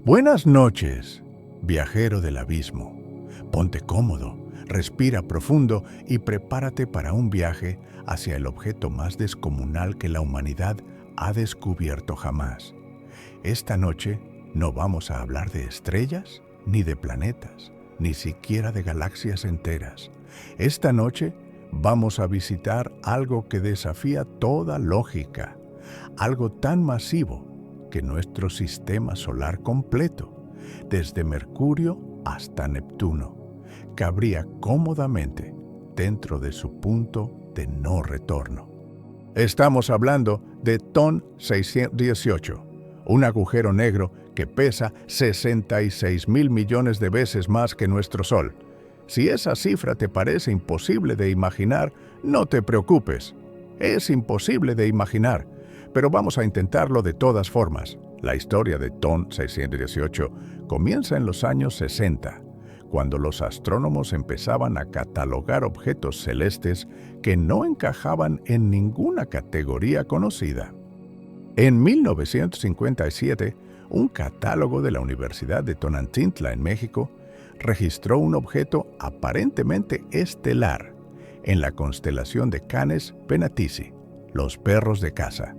Buenas noches, viajero del abismo. Ponte cómodo, respira profundo y prepárate para un viaje hacia el objeto más descomunal que la humanidad ha descubierto jamás. Esta noche no vamos a hablar de estrellas, ni de planetas, ni siquiera de galaxias enteras. Esta noche vamos a visitar algo que desafía toda lógica, algo tan masivo que nuestro sistema solar completo, desde Mercurio hasta Neptuno, cabría cómodamente dentro de su punto de no retorno. Estamos hablando de TON 618, un agujero negro que pesa 66.000 millones de veces más que nuestro Sol. Si esa cifra te parece imposible de imaginar, no te preocupes. Es imposible de imaginar, pero vamos a intentarlo de todas formas. La historia de TON 618 comienza en los años 60, cuando los astrónomos empezaban a catalogar objetos celestes que no encajaban en ninguna categoría conocida. En 1957, un catálogo de la Universidad de Tonantzintla en México registró un objeto aparentemente estelar en la constelación de Canes Venatici, los perros de casa.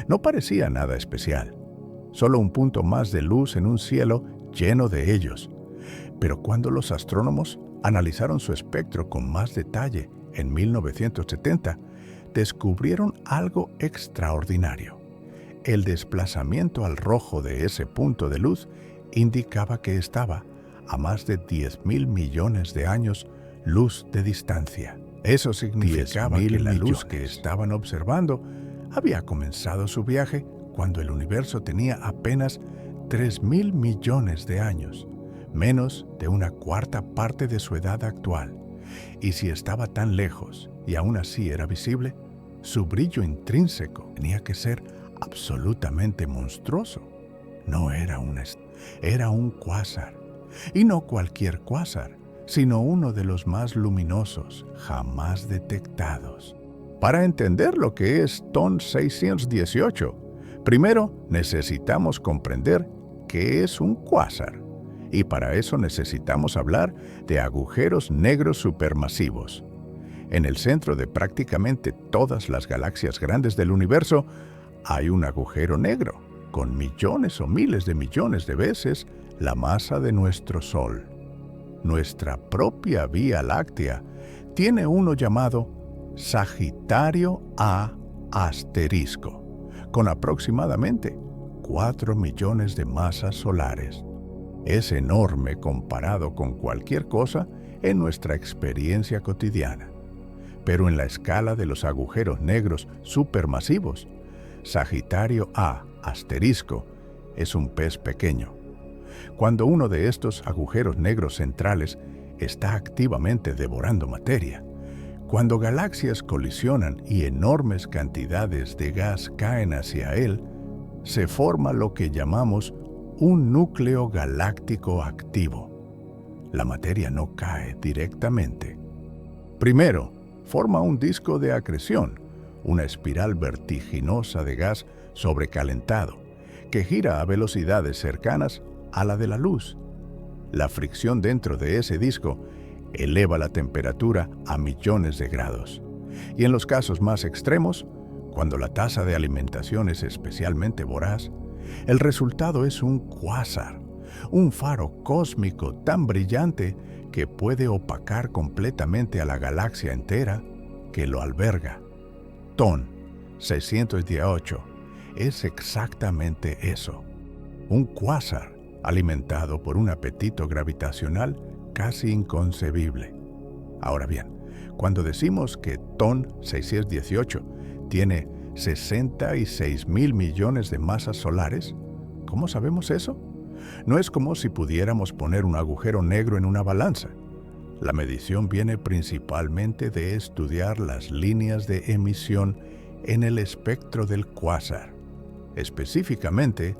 No parecía nada especial, solo un punto más de luz en un cielo lleno de ellos. Pero cuando los astrónomos analizaron su espectro con más detalle en 1970, descubrieron algo extraordinario. El desplazamiento al rojo de ese punto de luz indicaba que estaba a más de 10.000 millones de años luz de distancia. Eso significaba que la luz que estaban observando había comenzado su viaje cuando el universo tenía apenas 3.000 millones de años, menos de una cuarta parte de su edad actual. Y si estaba tan lejos y aún así era visible, su brillo intrínseco tenía que ser absolutamente monstruoso. No era era un cuásar. Y no cualquier cuásar, sino uno de los más luminosos jamás detectados. Para entender lo que es TON 618, primero necesitamos comprender qué es un cuásar. Y para eso necesitamos hablar de agujeros negros supermasivos. En el centro de prácticamente todas las galaxias grandes del universo hay un agujero negro, con millones o miles de millones de veces la masa de nuestro Sol. Nuestra propia Vía Láctea tiene uno llamado Sagitario A asterisco, con aproximadamente 4 millones de masas solares. Es enorme comparado con cualquier cosa en nuestra experiencia cotidiana. Pero en la escala de los agujeros negros supermasivos, Sagitario A asterisco es un pez pequeño. Cuando uno de estos agujeros negros centrales está activamente devorando materia, cuando galaxias colisionan y enormes cantidades de gas caen hacia él, se forma lo que llamamos un núcleo galáctico activo. La materia no cae directamente. Primero, forma un disco de acreción, una espiral vertiginosa de gas sobrecalentado, que gira a velocidades cercanas a la de la luz. La fricción dentro de ese disco eleva la temperatura a millones de grados. Y en los casos más extremos, cuando la tasa de alimentación es especialmente voraz, el resultado es un cuásar, un faro cósmico tan brillante que puede opacar completamente a la galaxia entera que lo alberga. TON 618 es exactamente eso, un cuásar alimentado por un apetito gravitacional casi inconcebible. Ahora bien, cuando decimos que TON 618 tiene 66.000 millones de masas solares, ¿cómo sabemos eso? No es como si pudiéramos poner un agujero negro en una balanza. La medición viene principalmente de estudiar las líneas de emisión en el espectro del cuásar. Específicamente,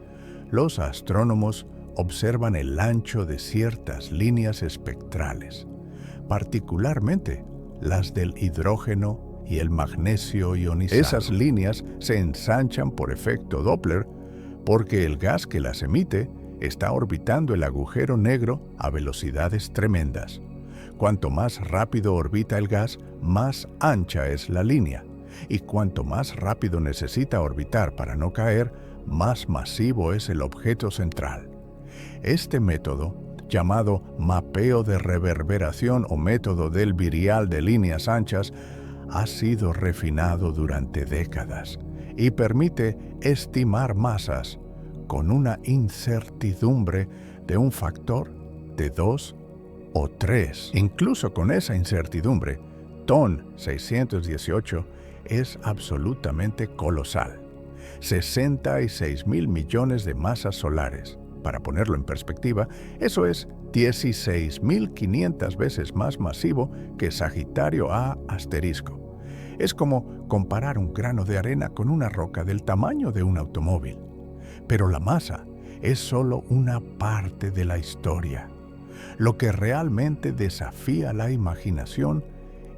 los astrónomos observan el ancho de ciertas líneas espectrales, particularmente las del hidrógeno y el magnesio ionizado. Esas líneas se ensanchan por efecto Doppler porque el gas que las emite está orbitando el agujero negro a velocidades tremendas. Cuanto más rápido orbita el gas, más ancha es la línea. Y cuanto más rápido necesita orbitar para no caer, más masivo es el objeto central. Este método, llamado mapeo de reverberación o método del virial de líneas anchas, ha sido refinado durante décadas y permite estimar masas con una incertidumbre de un factor de 2 o 3. Incluso con esa incertidumbre, TON 618 es absolutamente colosal. 66.000 millones de masas solares. Para ponerlo en perspectiva, eso es 16.500 veces más masivo que Sagitario A asterisco. Es como comparar un grano de arena con una roca del tamaño de un automóvil. Pero la masa es solo una parte de la historia. Lo que realmente desafía la imaginación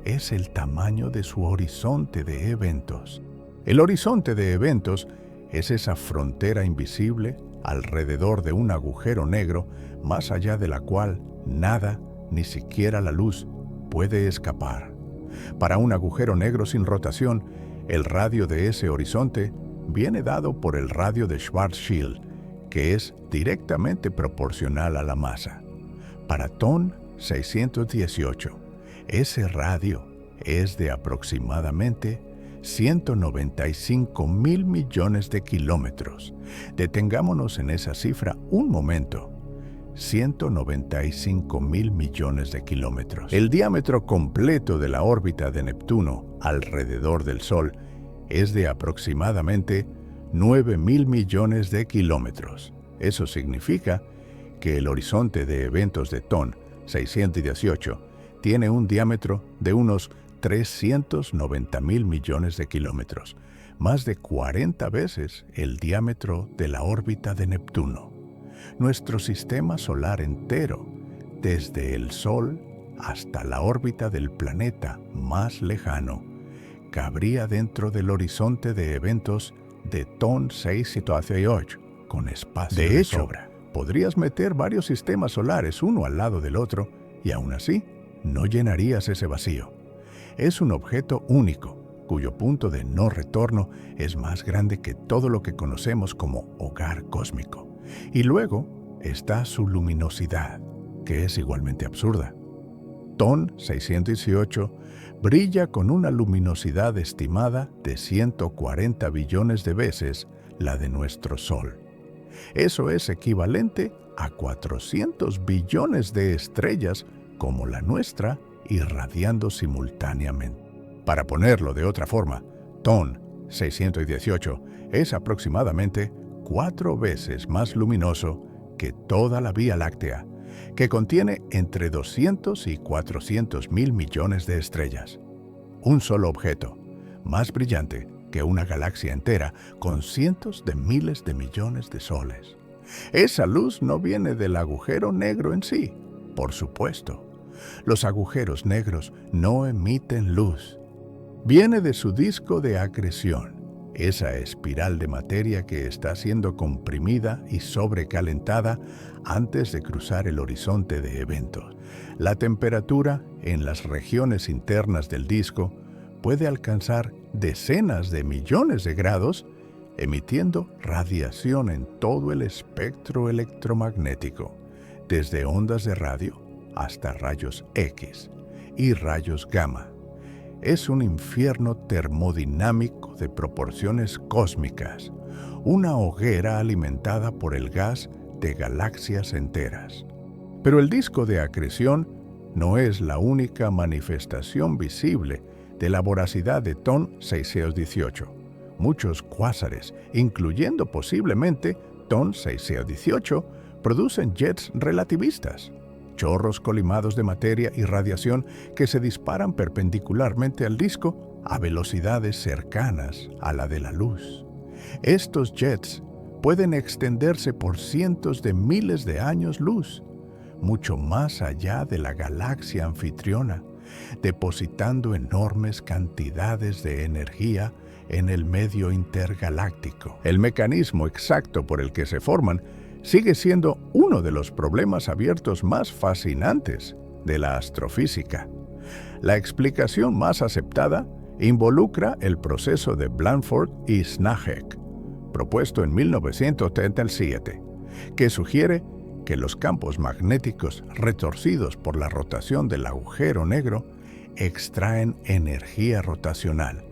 es el tamaño de su horizonte de eventos. El horizonte de eventos es esa frontera invisible alrededor de un agujero negro más allá de la cual nada, ni siquiera la luz, puede escapar. Para un agujero negro sin rotación, el radio de ese horizonte viene dado por el radio de Schwarzschild, que es directamente proporcional a la masa. Para TON 618, ese radio es de aproximadamente 195.000 millones de kilómetros. Detengámonos en esa cifra un momento. 195.000 millones de kilómetros. El diámetro completo de la órbita de Neptuno alrededor del Sol es de aproximadamente 9.000 millones de kilómetros. Eso significa que el horizonte de eventos de TON 618 tiene un diámetro de unos 390.000 millones de kilómetros, más de 40 veces el diámetro de la órbita de Neptuno. Nuestro sistema solar entero, desde el Sol hasta la órbita del planeta más lejano, cabría dentro del horizonte de eventos de TON 618, con espacio de sobra. Podrías meter varios sistemas solares uno al lado del otro y aún así no llenarías ese vacío. Es un objeto único, cuyo punto de no retorno es más grande que todo lo que conocemos como hogar cósmico. Y luego está su luminosidad, que es igualmente absurda. TON 618 brilla con una luminosidad estimada de 140 billones de veces la de nuestro Sol. Eso es equivalente a 400 billones de estrellas como la nuestra irradiando simultáneamente. Para ponerlo de otra forma, TON 618 es aproximadamente 4 veces más luminoso que toda la Vía Láctea, que contiene entre 200 y 400 mil millones de estrellas. Un solo objeto, más brillante que una galaxia entera con cientos de miles de millones de soles. Esa luz no viene del agujero negro en sí, por supuesto. Los agujeros negros no emiten luz. Viene de su disco de acreción, esa espiral de materia que está siendo comprimida y sobrecalentada antes de cruzar el horizonte de eventos. La temperatura en las regiones internas del disco puede alcanzar decenas de millones de grados, emitiendo radiación en todo el espectro electromagnético, desde ondas de radio hasta rayos X y rayos gamma. Es un infierno termodinámico de proporciones cósmicas, una hoguera alimentada por el gas de galaxias enteras. Pero el disco de acreción no es la única manifestación visible de la voracidad de TON 618. Muchos cuásares, incluyendo posiblemente TON 618, producen jets relativistas, chorros colimados de materia y radiación que se disparan perpendicularmente al disco a velocidades cercanas a la de la luz. Estos jets pueden extenderse por cientos de miles de años luz, mucho más allá de la galaxia anfitriona, depositando enormes cantidades de energía en el medio intergaláctico. El mecanismo exacto por el que se forman sigue siendo uno de los problemas abiertos más fascinantes de la astrofísica. La explicación más aceptada involucra el proceso de Blandford y Snahek, propuesto en 1937, que sugiere que los campos magnéticos retorcidos por la rotación del agujero negro extraen energía rotacional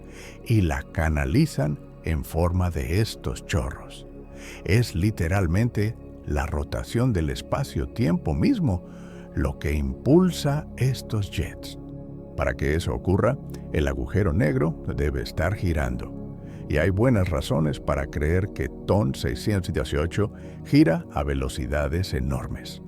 y la canalizan en forma de estos chorros. Es literalmente la rotación del espacio-tiempo mismo lo que impulsa estos jets. Para que eso ocurra, el agujero negro debe estar girando. Y hay buenas razones para creer que TON 618 gira a velocidades enormes.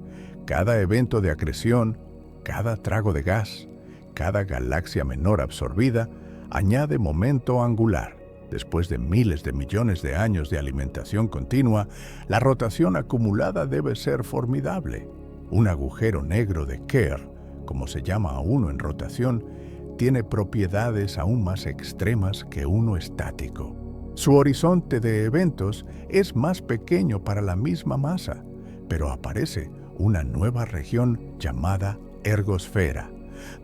Cada evento de acreción, cada trago de gas, cada galaxia menor absorbida, añade momento angular. Después de miles de millones de años de alimentación continua, la rotación acumulada debe ser formidable. Un agujero negro de Kerr, como se llama a uno en rotación, tiene propiedades aún más extremas que uno estático. Su horizonte de eventos es más pequeño para la misma masa, pero aparece una nueva región llamada ergosfera,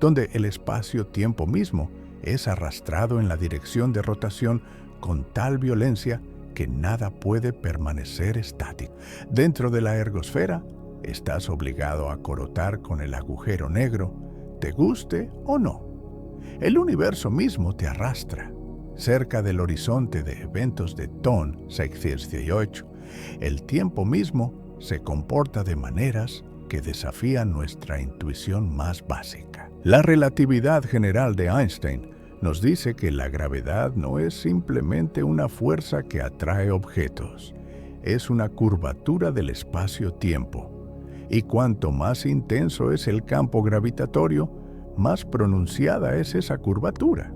donde el espacio-tiempo mismo es arrastrado en la dirección de rotación con tal violencia que nada puede permanecer estático. Dentro de la ergosfera, estás obligado a corotar con el agujero negro, te guste o no. El universo mismo te arrastra. Cerca del horizonte de eventos de TON 618, el tiempo mismo se comporta de maneras que desafían nuestra intuición más básica. La relatividad general de Einstein nos dice que la gravedad no es simplemente una fuerza que atrae objetos, es una curvatura del espacio-tiempo. Y cuanto más intenso es el campo gravitatorio, más pronunciada es esa curvatura.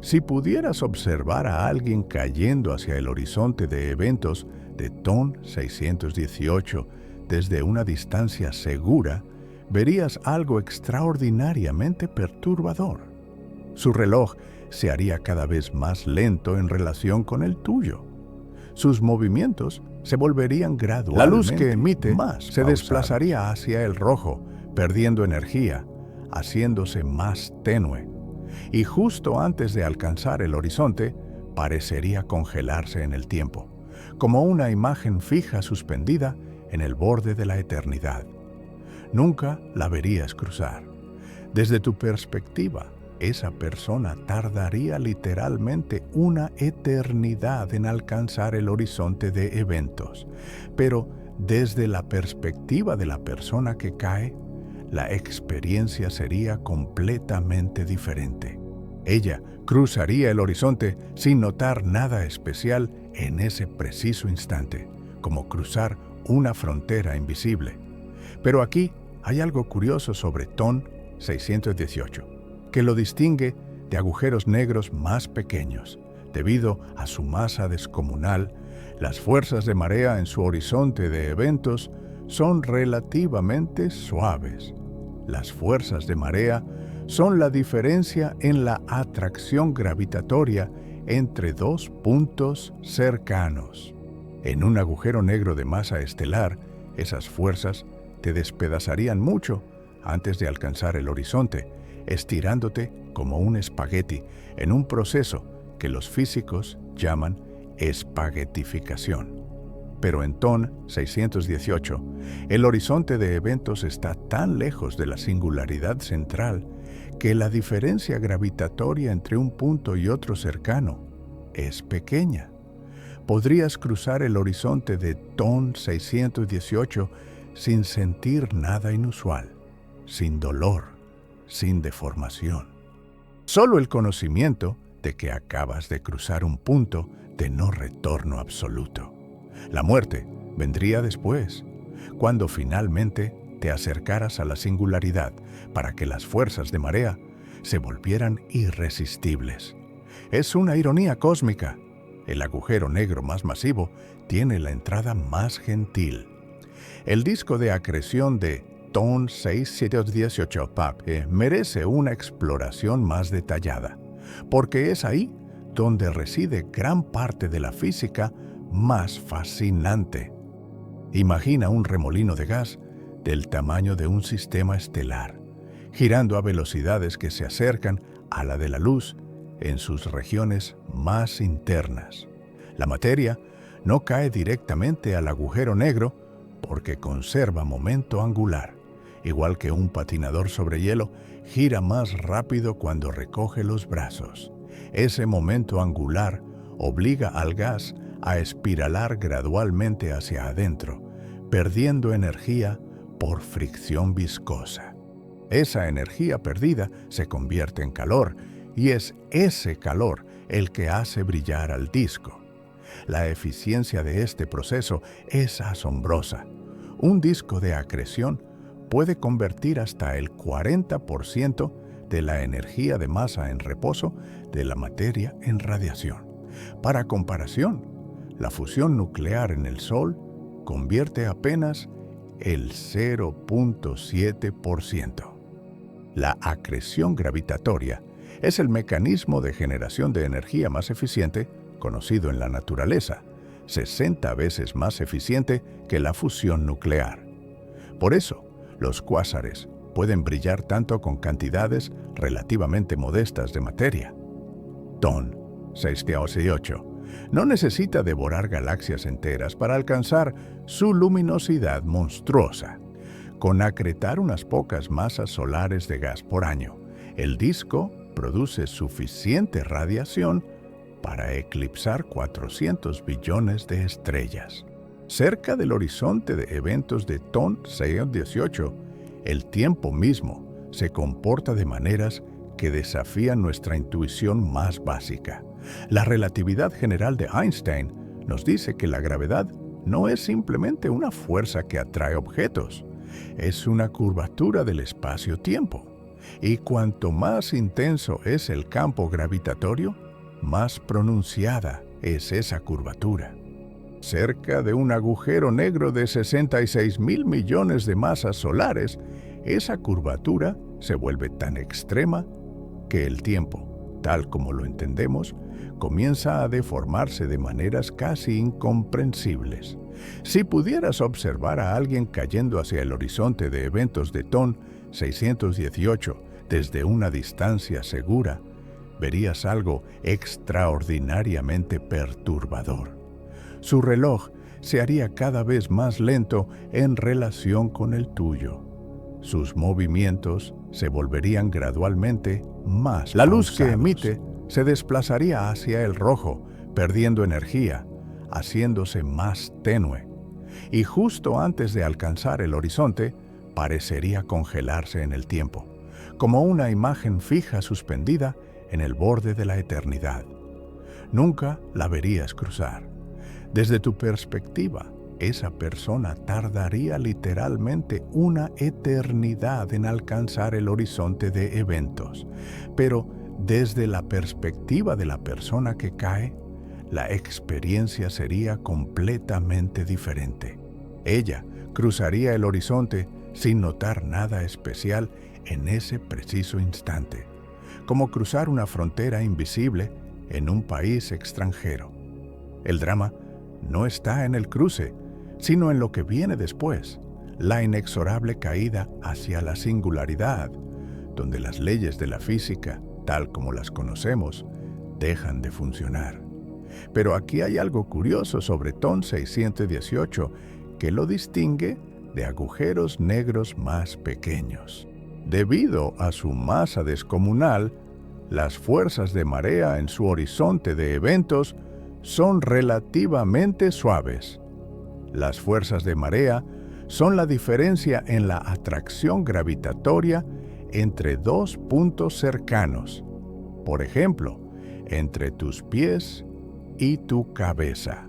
Si pudieras observar a alguien cayendo hacia el horizonte de eventos de TON 618 desde una distancia segura, verías algo extraordinariamente perturbador. Su reloj se haría cada vez más lento en relación con el tuyo. Sus movimientos se volverían gradualmente. La luz que emite se desplazaría hacia el rojo, perdiendo energía, haciéndose más tenue. Y justo antes de alcanzar el horizonte, parecería congelarse en el tiempo, como una imagen fija suspendida en el borde de la eternidad. Nunca la verías cruzar. Desde tu perspectiva, esa persona tardaría literalmente una eternidad en alcanzar el horizonte de eventos. Pero desde la perspectiva de la persona que cae, la experiencia sería completamente diferente. Ella cruzaría el horizonte sin notar nada especial en ese preciso instante, como cruzar una frontera invisible. Pero aquí hay algo curioso sobre TON 618, que lo distingue de agujeros negros más pequeños. Debido a su masa descomunal, las fuerzas de marea en su horizonte de eventos son relativamente suaves. Las fuerzas de marea son la diferencia en la atracción gravitatoria entre dos puntos cercanos. En un agujero negro de masa estelar, esas fuerzas te despedazarían mucho antes de alcanzar el horizonte, estirándote como un espagueti en un proceso que los físicos llaman espaguetificación. Pero en TON 618, el horizonte de eventos está tan lejos de la singularidad central que la diferencia gravitatoria entre un punto y otro cercano es pequeña. Podrías cruzar el horizonte de TON 618 sin sentir nada inusual, sin dolor, sin deformación. Solo el conocimiento de que acabas de cruzar un punto de no retorno absoluto. La muerte vendría después, cuando finalmente te acercaras a la singularidad para que las fuerzas de marea se volvieran irresistibles. Es una ironía cósmica. El agujero negro más masivo tiene la entrada más gentil. El disco de acreción de TON 618 merece una exploración más detallada, porque es ahí donde reside gran parte de la física más fascinante. Imagina un remolino de gas del tamaño de un sistema estelar, girando a velocidades que se acercan a la de la luz en sus regiones más internas. La materia no cae directamente al agujero negro porque conserva momento angular. Igual que un patinador sobre hielo, gira más rápido cuando recoge los brazos. Ese momento angular obliga al gas a espiralar gradualmente hacia adentro, perdiendo energía por fricción viscosa. Esa energía perdida se convierte en calor, y es ese calor el que hace brillar al disco. La eficiencia de este proceso es asombrosa. Un disco de acreción puede convertir hasta el 40% de la energía de masa en reposo de la materia en radiación. Para comparación, la fusión nuclear en el Sol convierte apenas el 0.7%. La acreción gravitatoria es el mecanismo de generación de energía más eficiente conocido en la naturaleza, 60 veces más eficiente que la fusión nuclear. Por eso, los cuásares pueden brillar tanto con cantidades relativamente modestas de materia. TON 618 no necesita devorar galaxias enteras para alcanzar su luminosidad monstruosa. Con acretar unas pocas masas solares de gas por año, el disco produce suficiente radiación para eclipsar 400 billones de estrellas. Cerca del horizonte de eventos de TON 618, el tiempo mismo se comporta de maneras que desafían nuestra intuición más básica. La relatividad general de Einstein nos dice que la gravedad no es simplemente una fuerza que atrae objetos, es una curvatura del espacio-tiempo. Y cuanto más intenso es el campo gravitatorio, más pronunciada es esa curvatura. Cerca de un agujero negro de 66,000 millones de masas solares, esa curvatura se vuelve tan extrema que el tiempo, tal como lo entendemos, comienza a deformarse de maneras casi incomprensibles. Si pudieras observar a alguien cayendo hacia el horizonte de eventos de TON 618 desde una distancia segura, verías algo extraordinariamente perturbador. Su reloj se haría cada vez más lento en relación con el tuyo. Sus movimientos se volverían gradualmente más pausados. La luz que emite se desplazaría hacia el rojo, perdiendo energía, haciéndose más tenue. Y justo antes de alcanzar el horizonte, parecería congelarse en el tiempo, como una imagen fija suspendida en el borde de la eternidad. Nunca la verías cruzar. Desde tu perspectiva, esa persona tardaría literalmente una eternidad en alcanzar el horizonte de eventos. Pero desde la perspectiva de la persona que cae, la experiencia sería completamente diferente. Ella cruzaría el horizonte sin notar nada especial en ese preciso instante, como cruzar una frontera invisible en un país extranjero. El drama no está en el cruce, sino en lo que viene después, la inexorable caída hacia la singularidad, donde las leyes de la física, tal como las conocemos, dejan de funcionar. Pero aquí hay algo curioso sobre TON 618 que lo distingue de agujeros negros más pequeños. Debido a su masa descomunal, las fuerzas de marea en su horizonte de eventos son relativamente suaves. Las fuerzas de marea son la diferencia en la atracción gravitatoria entre dos puntos cercanos, por ejemplo, entre tus pies y tu cabeza.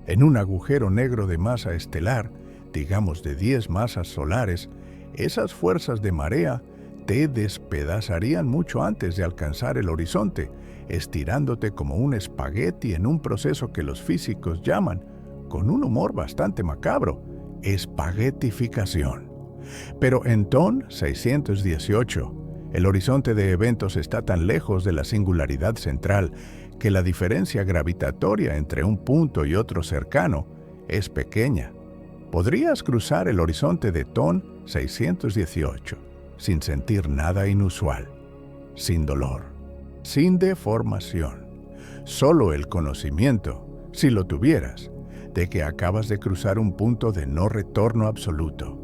En un agujero negro de masa estelar, digamos de 10 masas solares, esas fuerzas de marea te despedazarían mucho antes de alcanzar el horizonte, estirándote como un espagueti en un proceso que los físicos llaman, con un humor bastante macabro, espaguetificación. Pero en TON 618, el horizonte de eventos está tan lejos de la singularidad central que la diferencia gravitatoria entre un punto y otro cercano es pequeña. Podrías cruzar el horizonte de TON 618 sin sentir nada inusual, sin dolor, sin deformación. Solo el conocimiento, si lo tuvieras, de que acabas de cruzar un punto de no retorno absoluto.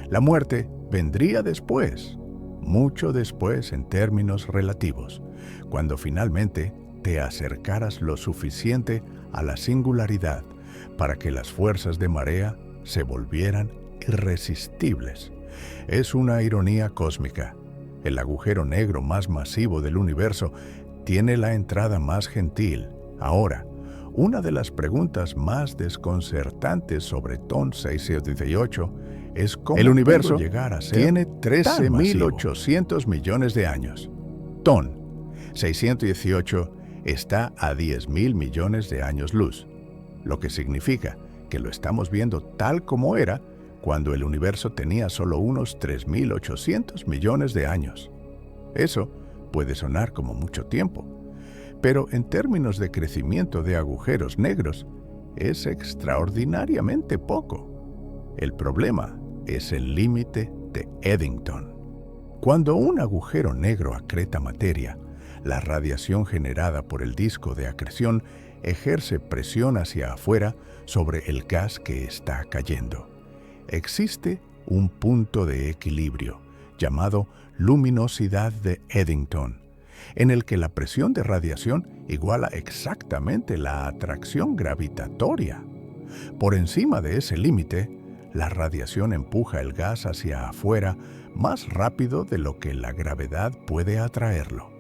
La muerte vendría después, mucho después en términos relativos, cuando finalmente te acercaras lo suficiente a la singularidad para que las fuerzas de marea se volvieran irresistibles. Es una ironía cósmica. El agujero negro más masivo del universo tiene la entrada más gentil. Ahora, una de las preguntas más desconcertantes sobre TON 618 es cómo el universo llegar a ser tiene 13.800 millones de años. TON 618 está a 10.000 millones de años luz, lo que significa que lo estamos viendo tal como era cuando el universo tenía solo unos 3.800 millones de años. Eso puede sonar como mucho tiempo, pero en términos de crecimiento de agujeros negros, es extraordinariamente poco. El problema es el límite de Eddington. Cuando un agujero negro acreta materia, la radiación generada por el disco de acreción ejerce presión hacia afuera sobre el gas que está cayendo. Existe un punto de equilibrio, llamado luminosidad de Eddington, en el que la presión de radiación iguala exactamente la atracción gravitatoria. Por encima de ese límite, la radiación empuja el gas hacia afuera más rápido de lo que la gravedad puede atraerlo.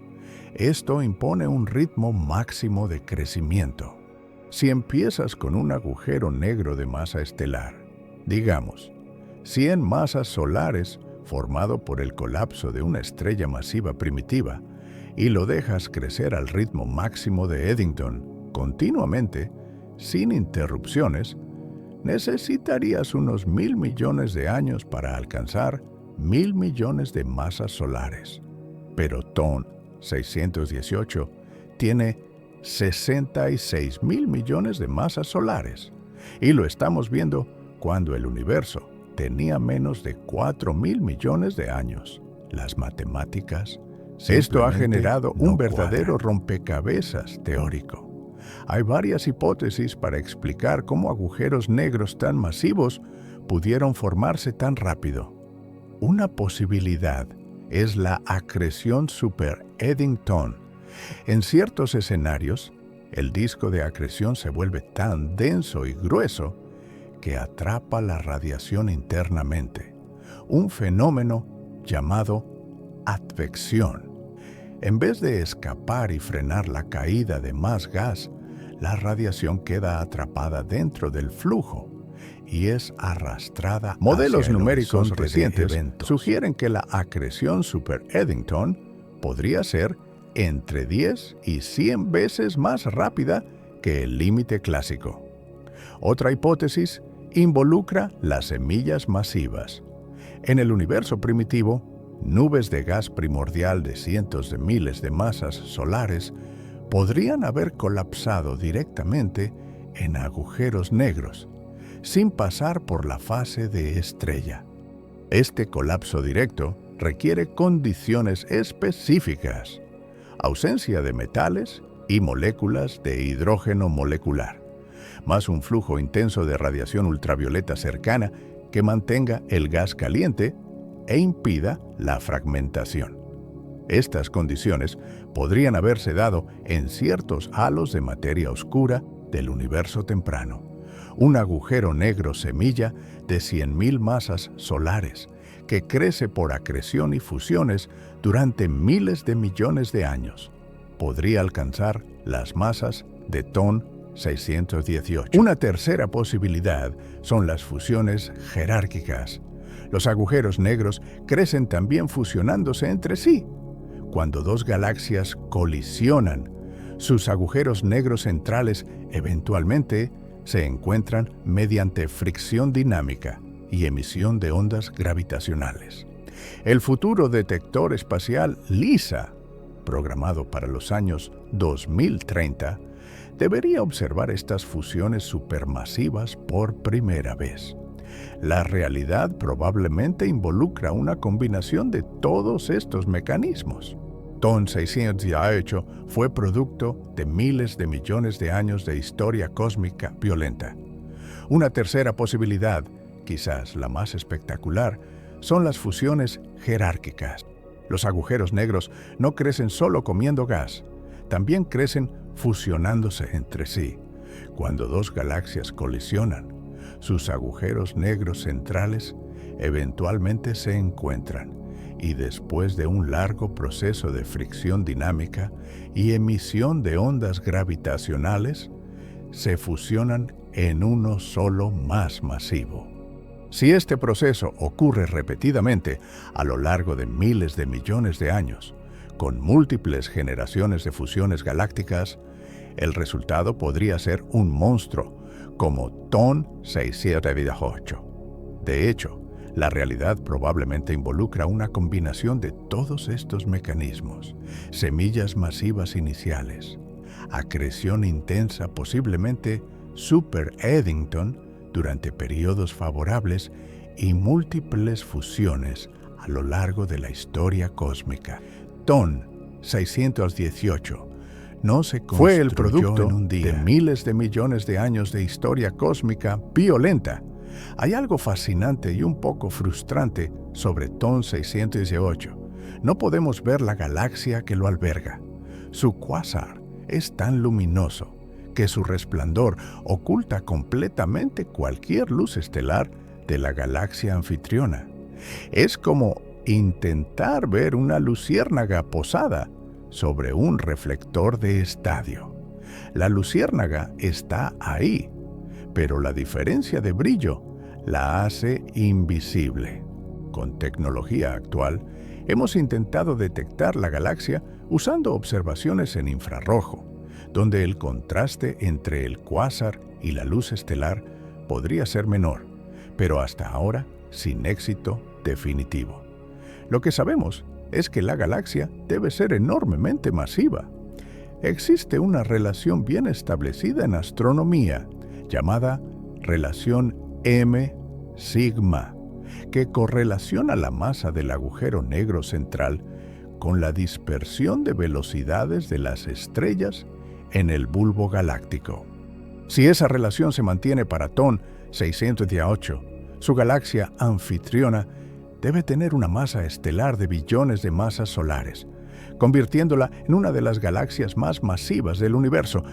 Esto impone un ritmo máximo de crecimiento. Si empiezas con un agujero negro de masa estelar, digamos, 100 masas solares formado por el colapso de una estrella masiva primitiva, y lo dejas crecer al ritmo máximo de Eddington continuamente, sin interrupciones, necesitarías unos 1.000 millones de años para alcanzar 1.000 millones de masas solares. Pero TON 618 tiene 66.000 millones de masas solares, y lo estamos viendo cuando el universo tenía menos de 4.000 millones de años. Las matemáticas, esto ha generado un verdadero rompecabezas teórico. Hay varias hipótesis para explicar cómo agujeros negros tan masivos pudieron formarse tan rápido. Una posibilidad es la acreción super-Eddington. En ciertos escenarios, el disco de acreción se vuelve tan denso y grueso que atrapa la radiación internamente, un fenómeno llamado advección. En vez de escapar y frenar la caída de más gas, la radiación queda atrapada dentro del flujo y es arrastrada. Modelos numéricos recientes sugieren que la acreción super-Eddington podría ser entre 10 y 100 veces más rápida que el límite clásico. Otra hipótesis involucra las semillas masivas. En el universo primitivo, nubes de gas primordial de cientos de miles de masas solares podrían haber colapsado directamente en agujeros negros, sin pasar por la fase de estrella. Este colapso directo requiere condiciones específicas: ausencia de metales y moléculas de hidrógeno molecular, más un flujo intenso de radiación ultravioleta cercana que mantenga el gas caliente e impida la fragmentación. Estas condiciones podrían haberse dado en ciertos halos de materia oscura del universo temprano. Un agujero negro semilla de 100.000 masas solares que crece por acreción y fusiones durante miles de millones de años. Podría alcanzar las masas de TON 618. Una tercera posibilidad son las fusiones jerárquicas. Los agujeros negros crecen también fusionándose entre sí. Cuando dos galaxias colisionan, sus agujeros negros centrales eventualmente se encuentran mediante fricción dinámica y emisión de ondas gravitacionales. El futuro detector espacial LISA, programado para los años 2030, debería observar estas fusiones supermasivas por primera vez. La realidad probablemente involucra una combinación de todos estos mecanismos. TON 618 fue producto de miles de millones de años de historia cósmica violenta. Una tercera posibilidad, quizás la más espectacular, son las fusiones jerárquicas. Los agujeros negros no crecen solo comiendo gas, también crecen fusionándose entre sí. Cuando dos galaxias colisionan, sus agujeros negros centrales eventualmente se encuentran y después de un largo proceso de fricción dinámica y emisión de ondas gravitacionales, se fusionan en uno solo más masivo. Si este proceso ocurre repetidamente a lo largo de miles de millones de años, con múltiples generaciones de fusiones galácticas, el resultado podría ser un monstruo como TON 618. De hecho, la realidad probablemente involucra una combinación de todos estos mecanismos: semillas masivas iniciales, acreción intensa, posiblemente Super Eddington, durante periodos favorables y múltiples fusiones a lo largo de la historia cósmica. TON 618 no se fue el producto en un día de miles de millones de años de historia cósmica violenta. Hay algo fascinante y un poco frustrante sobre TON 618. No podemos ver la galaxia que lo alberga. Su cuásar es tan luminoso que su resplandor oculta completamente cualquier luz estelar de la galaxia anfitriona. Es como intentar ver una luciérnaga posada sobre un reflector de estadio. La luciérnaga está ahí, pero la diferencia de brillo la hace invisible. Con tecnología actual, hemos intentado detectar la galaxia usando observaciones en infrarrojo, donde el contraste entre el cuásar y la luz estelar podría ser menor, pero hasta ahora sin éxito definitivo. Lo que sabemos es que la galaxia debe ser enormemente masiva. Existe una relación bien establecida en astronomía, llamada relación M-sigma, que correlaciona la masa del agujero negro central con la dispersión de velocidades de las estrellas en el bulbo galáctico. Si esa relación se mantiene para TON 618, su galaxia anfitriona debe tener una masa estelar de billones de masas solares, convirtiéndola en una de las galaxias más masivas del universo,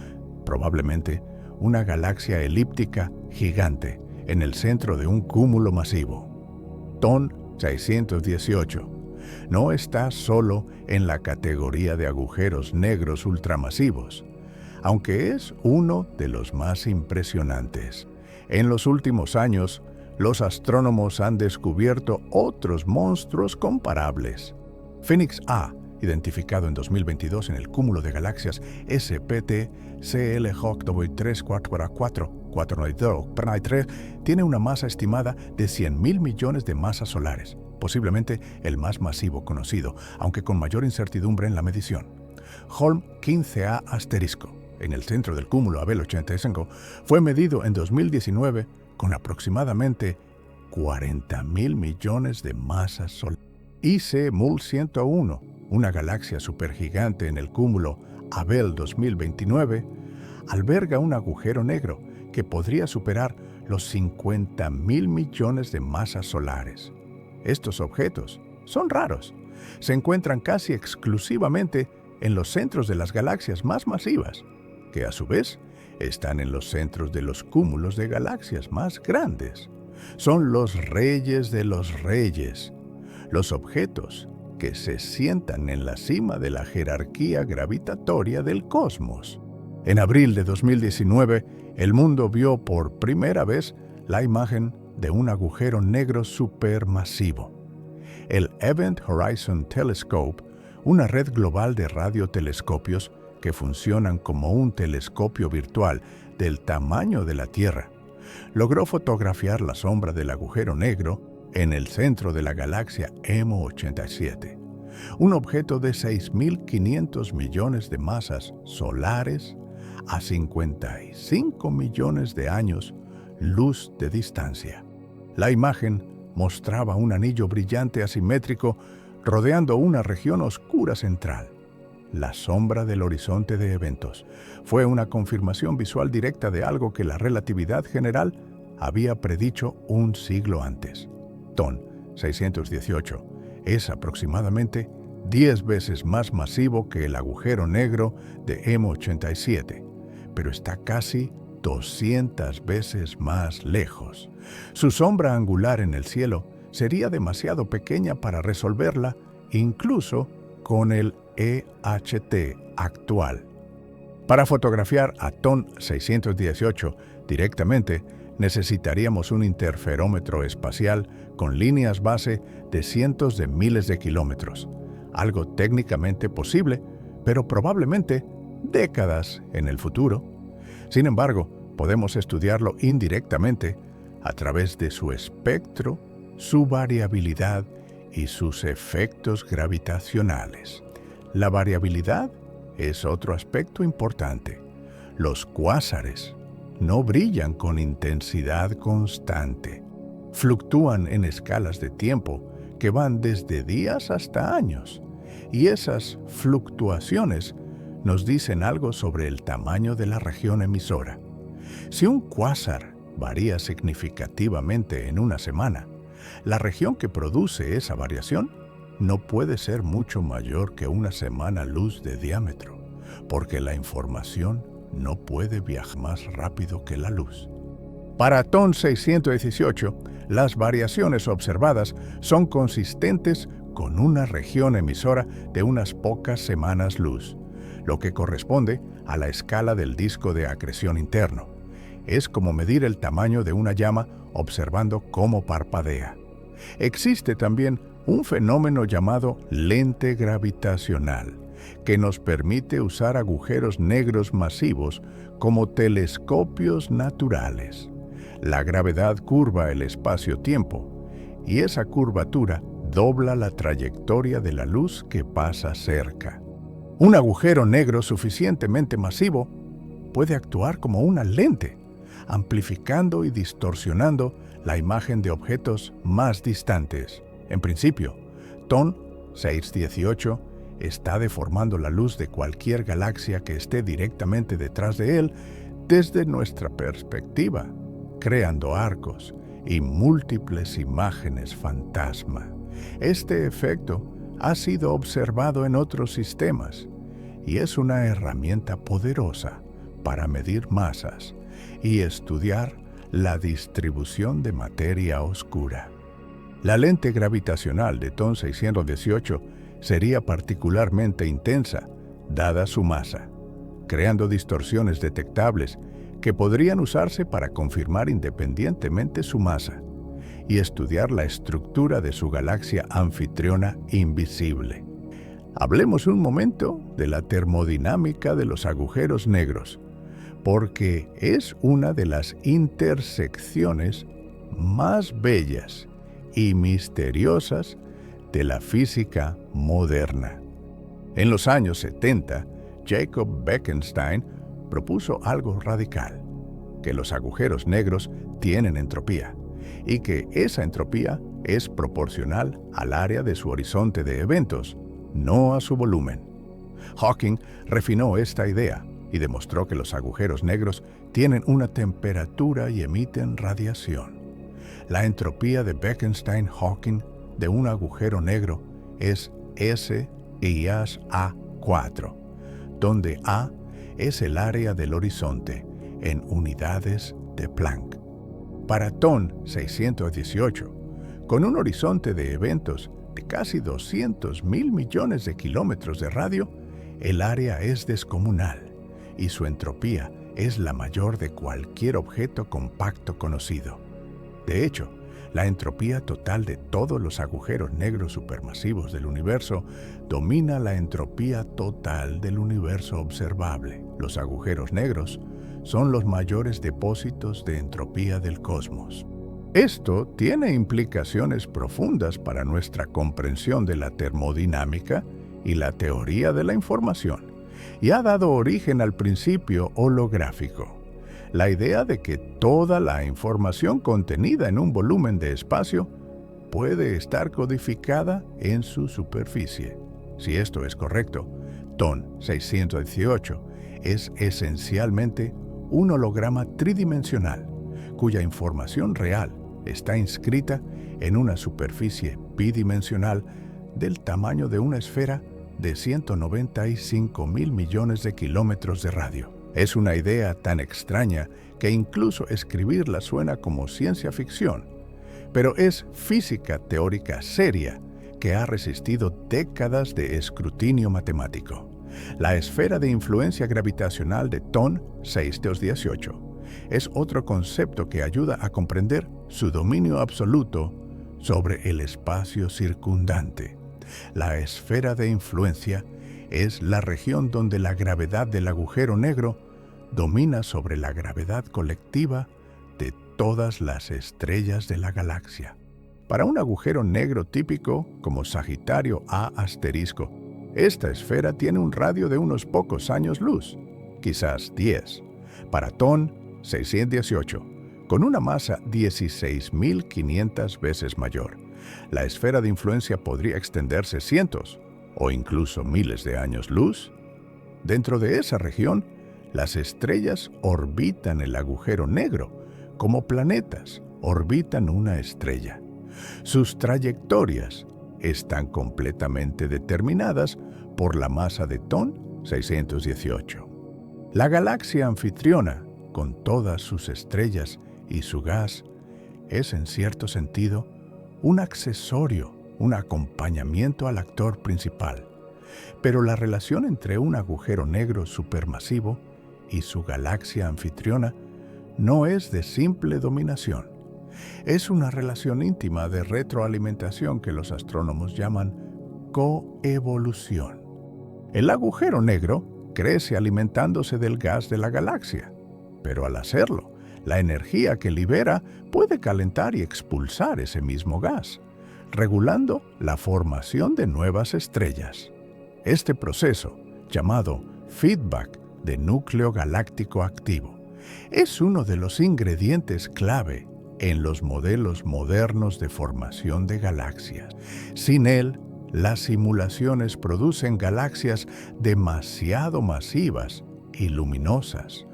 probablemente una galaxia elíptica gigante en el centro de un cúmulo masivo. TON 618 no está solo en la categoría de agujeros negros ultramasivos, aunque es uno de los más impresionantes. En los últimos años, los astrónomos han descubierto otros monstruos comparables. Phoenix A, identificado en 2022 en el cúmulo de galaxias SPT CL-444-492-3, tiene una masa estimada de 100.000 millones de masas solares, posiblemente el más masivo conocido, aunque con mayor incertidumbre en la medición. Holm 15A asterisco, en el centro del cúmulo Abell 85, fue medido en 2019 con aproximadamente 40.000 millones de masas solares. IC MUL 101, una galaxia supergigante en el cúmulo Abell 2029, alberga un agujero negro que podría superar los 50.000 millones de masas solares. Estos objetos son raros. Se encuentran casi exclusivamente en los centros de las galaxias más masivas, que a su vez están en los centros de los cúmulos de galaxias más grandes. Son los reyes de los reyes, los objetos que se sientan en la cima de la jerarquía gravitatoria del cosmos. En abril de 2019, el mundo vio por primera vez la imagen de un agujero negro supermasivo. El Event Horizon Telescope, una red global de radiotelescopios que funcionan como un telescopio virtual del tamaño de la Tierra, logró fotografiar la sombra del agujero negro en el centro de la galaxia M87, un objeto de 6.500 millones de masas solares a 55 millones de años luz de distancia. La imagen mostraba un anillo brillante asimétrico rodeando una región oscura central, la sombra del horizonte de eventos. Fue una confirmación visual directa de algo que la relatividad general había predicho un siglo antes. TON 618 es aproximadamente 10 veces más masivo que el agujero negro de M87, pero está casi 200 veces más lejos. Su sombra angular en el cielo sería demasiado pequeña para resolverla, incluso con el EHT actual. Para fotografiar a TON 618 directamente, necesitaríamos un interferómetro espacial con líneas base de cientos de miles de kilómetros, algo técnicamente posible, pero probablemente décadas en el futuro. Sin embargo, podemos estudiarlo indirectamente a través de su espectro, su variabilidad y sus efectos gravitacionales. La variabilidad es otro aspecto importante. Los cuásares no brillan con intensidad constante. Fluctúan en escalas de tiempo que van desde días hasta años, y esas fluctuaciones nos dicen algo sobre el tamaño de la región emisora. Si un cuásar varía significativamente en una semana, la región que produce esa variación no puede ser mucho mayor que una semana luz de diámetro, porque la información no puede viajar más rápido que la luz. Para TON 618, las variaciones observadas son consistentes con una región emisora de unas pocas semanas luz, lo que corresponde a la escala del disco de acreción interno. Es como medir el tamaño de una llama observando cómo parpadea. Existe también un fenómeno llamado lente gravitacional, que nos permite usar agujeros negros masivos como telescopios naturales. La gravedad curva el espacio-tiempo, y esa curvatura dobla la trayectoria de la luz que pasa cerca. Un agujero negro suficientemente masivo puede actuar como una lente, amplificando y distorsionando la imagen de objetos más distantes. En principio, TON 618 está deformando la luz de cualquier galaxia que esté directamente detrás de él desde nuestra perspectiva, creando arcos y múltiples imágenes fantasma. Este efecto ha sido observado en otros sistemas y es una herramienta poderosa para medir masas y estudiar la distribución de materia oscura. La lente gravitacional de TON 618 sería particularmente intensa, dada su masa, creando distorsiones detectables que podrían usarse para confirmar independientemente su masa y estudiar la estructura de su galaxia anfitriona invisible. Hablemos un momento de la termodinámica de los agujeros negros, porque es una de las intersecciones más bellas y misteriosas de la física moderna. En los años 70, Jacob Bekenstein propuso algo radical, que los agujeros negros tienen entropía, y que esa entropía es proporcional al área de su horizonte de eventos, no a su volumen. Hawking refinó esta idea y demostró que los agujeros negros tienen una temperatura y emiten radiación. La entropía de Bekenstein-Hawking de un agujero negro es S-A4, donde A es el área del horizonte en unidades de Planck. Para TON 618, con un horizonte de eventos de casi 200.000 millones de kilómetros de radio, el área es descomunal y su entropía es la mayor de cualquier objeto compacto conocido. De hecho, la entropía total de todos los agujeros negros supermasivos del universo domina la entropía total del universo observable. Los agujeros negros son los mayores depósitos de entropía del cosmos. Esto tiene implicaciones profundas para nuestra comprensión de la termodinámica y la teoría de la información, y ha dado origen al principio holográfico. La idea de que toda la información contenida en un volumen de espacio puede estar codificada en su superficie. Si esto es correcto, TON 618 es esencialmente un holograma tridimensional cuya información real está inscrita en una superficie bidimensional del tamaño de una esfera de 195.000 millones de kilómetros de radio. Es una idea tan extraña que incluso escribirla suena como ciencia ficción, pero es física teórica seria que ha resistido décadas de escrutinio matemático. La esfera de influencia gravitacional de TON 618 es otro concepto que ayuda a comprender su dominio absoluto sobre el espacio circundante. La esfera de influencia es la región donde la gravedad del agujero negro domina sobre la gravedad colectiva de todas las estrellas de la galaxia. Para un agujero negro típico, como Sagitario A asterisco, esta esfera tiene un radio de unos pocos años luz, quizás 10. Para TON 618, con una masa 16.500 veces mayor, la esfera de influencia podría extenderse cientos o incluso miles de años luz. Dentro de esa región, las estrellas orbitan el agujero negro como planetas orbitan una estrella. Sus trayectorias están completamente determinadas por la masa de TON 618. La galaxia anfitriona, con todas sus estrellas y su gas, es en cierto sentido un accesorio, un acompañamiento al actor principal. Pero la relación entre un agujero negro supermasivo y su galaxia anfitriona no es de simple dominación. Es una relación íntima de retroalimentación que los astrónomos llaman coevolución. El agujero negro crece alimentándose del gas de la galaxia, pero al hacerlo, la energía que libera puede calentar y expulsar ese mismo gas, regulando la formación de nuevas estrellas. Este proceso, llamado feedback de núcleo galáctico activo, es uno de los ingredientes clave en los modelos modernos de formación de galaxias. Sin él, las simulaciones producen galaxias demasiado masivas y luminosas,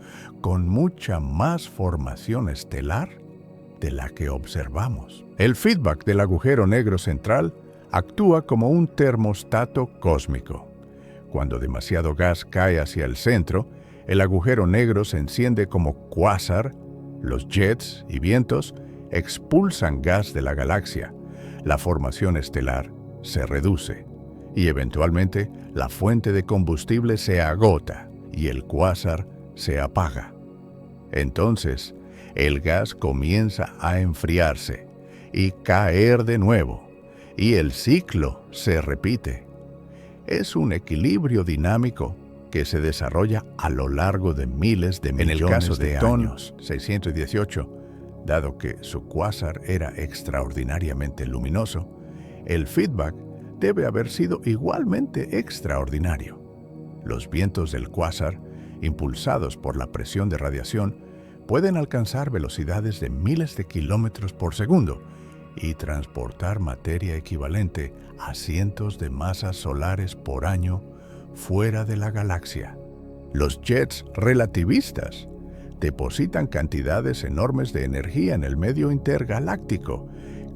con mucha más formación estelar de la que observamos. El feedback del agujero negro central actúa como un termostato cósmico. Cuando demasiado gas cae hacia el centro, el agujero negro se enciende como cuásar. Los jets y vientos expulsan gas de la galaxia. La formación estelar se reduce y eventualmente la fuente de combustible se agota y el cuásar se apaga. Entonces, el gas comienza a enfriarse y caer de nuevo, y el ciclo se repite. Es un equilibrio dinámico que se desarrolla a lo largo de miles de millones de años. En el caso de TON 618, dado que su cuásar era extraordinariamente luminoso, el feedback debe haber sido igualmente extraordinario. Los vientos del cuásar, impulsados por la presión de radiación, pueden alcanzar velocidades de miles de kilómetros por segundo y transportar materia equivalente a cientos de masas solares por año fuera de la galaxia. Los jets relativistas depositan cantidades enormes de energía en el medio intergaláctico,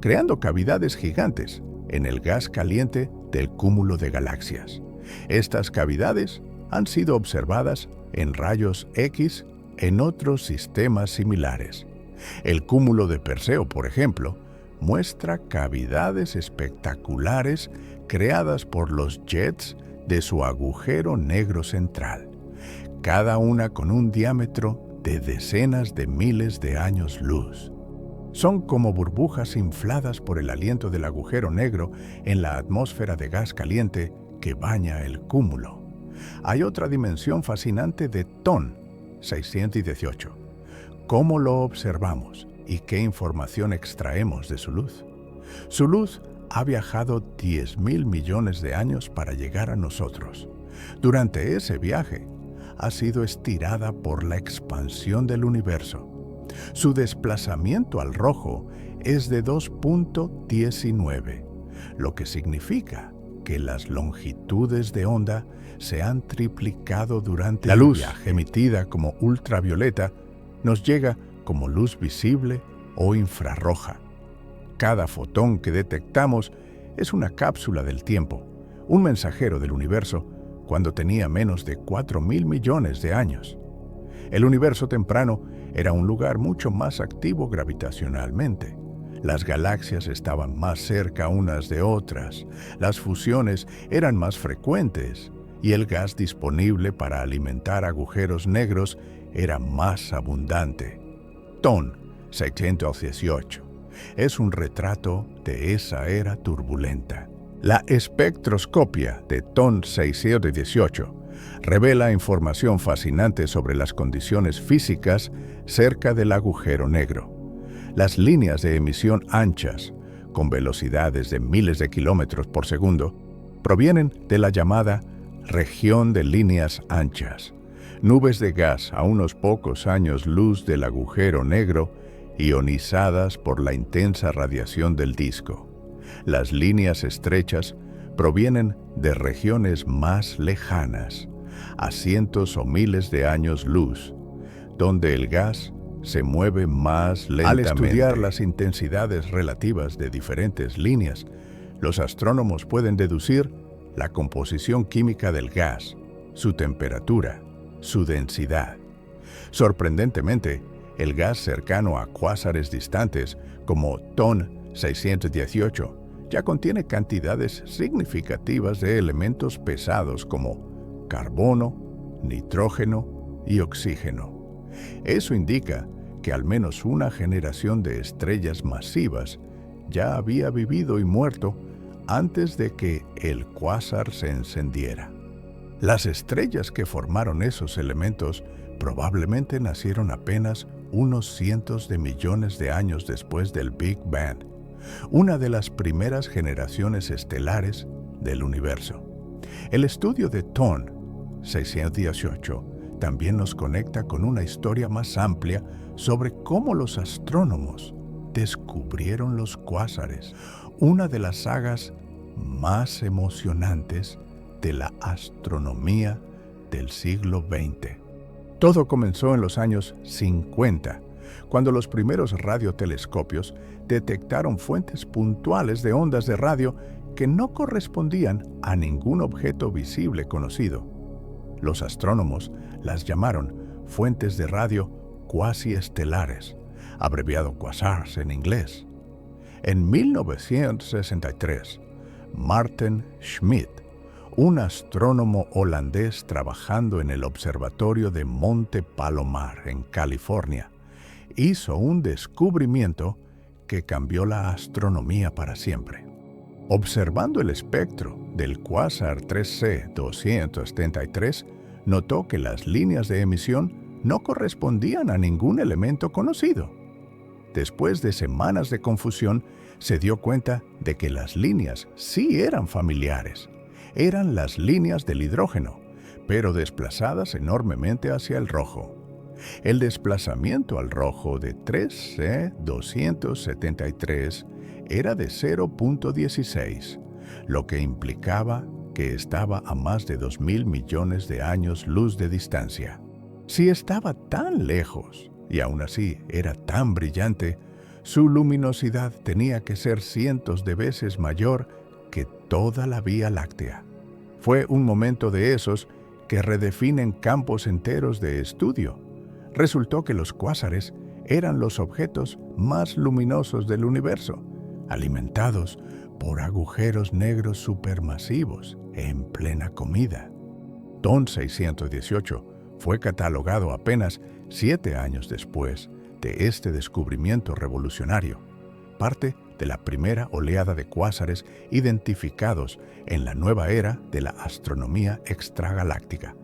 creando cavidades gigantes en el gas caliente del cúmulo de galaxias. Estas cavidades han sido observadas en rayos X en otros sistemas similares. El cúmulo de Perseo, por ejemplo, muestra cavidades espectaculares creadas por los jets de su agujero negro central, cada una con un diámetro de decenas de miles de años luz. Son como burbujas infladas por el aliento del agujero negro en la atmósfera de gas caliente que baña el cúmulo. Hay otra dimensión fascinante de TON 618. ¿Cómo lo observamos y qué información extraemos de su luz? Su luz ha viajado 10.000 millones de años para llegar a nosotros. Durante ese viaje, ha sido estirada por la expansión del universo. Su desplazamiento al rojo es de 2.19, lo que significa que las longitudes de onda se han triplicado durante el viaje. Emitida como ultravioleta nos llega como luz visible o infrarroja. Cada fotón que detectamos es una cápsula del tiempo, un mensajero del universo cuando tenía menos de 4.000 millones de años. El universo temprano era un lugar mucho más activo gravitacionalmente. Las galaxias estaban más cerca unas de otras, las fusiones eran más frecuentes y el gas disponible para alimentar agujeros negros era más abundante. TON 618 es un retrato de esa era turbulenta. La espectroscopia de TON 618 revela información fascinante sobre las condiciones físicas cerca del agujero negro. Las líneas de emisión anchas, con velocidades de miles de kilómetros por segundo, provienen de la llamada región de líneas anchas, nubes de gas a unos pocos años luz del agujero negro, ionizadas por la intensa radiación del disco. Las líneas estrechas provienen de regiones más lejanas, a cientos o miles de años luz, donde el gas se mueve más lentamente. Al estudiar las intensidades relativas de diferentes líneas, los astrónomos pueden deducir la composición química del gas, su temperatura, su densidad. Sorprendentemente, el gas cercano a cuásares distantes, como TON 618, ya contiene cantidades significativas de elementos pesados como carbono, nitrógeno y oxígeno. Eso indica que al menos una generación de estrellas masivas ya había vivido y muerto antes de que el cuásar se encendiera. Las estrellas que formaron esos elementos probablemente nacieron apenas unos cientos de millones de años después del Big Bang, una de las primeras generaciones estelares del universo. El estudio de TON 618 también nos conecta con una historia más amplia sobre cómo los astrónomos descubrieron los cuásares, una de las sagas más emocionantes de la astronomía del siglo XX. Todo comenzó en los años 50, cuando los primeros radiotelescopios detectaron fuentes puntuales de ondas de radio que no correspondían a ningún objeto visible conocido. Los astrónomos las llamaron fuentes de radio cuasiestelares, abreviado quasars en inglés. En 1963, Maarten Schmidt, un astrónomo holandés trabajando en el observatorio de Monte Palomar, en California, hizo un descubrimiento que cambió la astronomía para siempre. Observando el espectro del cuásar 3C 273, notó que las líneas de emisión no correspondían a ningún elemento conocido. Después de semanas de confusión, se dio cuenta de que las líneas sí eran familiares. Eran las líneas del hidrógeno, pero desplazadas enormemente hacia el rojo. El desplazamiento al rojo de 3C 273 era de 0.16, lo que implicaba que estaba a más de 2.000 millones de años luz de distancia. Si estaba tan lejos, y aún así era tan brillante, su luminosidad tenía que ser cientos de veces mayor que toda la Vía Láctea. Fue un momento de esos que redefinen campos enteros de estudio. Resultó que los cuásares eran los objetos más luminosos del universo, alimentados por agujeros negros supermasivos en plena comida. TON 618 fue catalogado apenas 7 años después de este descubrimiento revolucionario, parte de la primera oleada de cuásares identificados en la nueva era de la astronomía extragaláctica.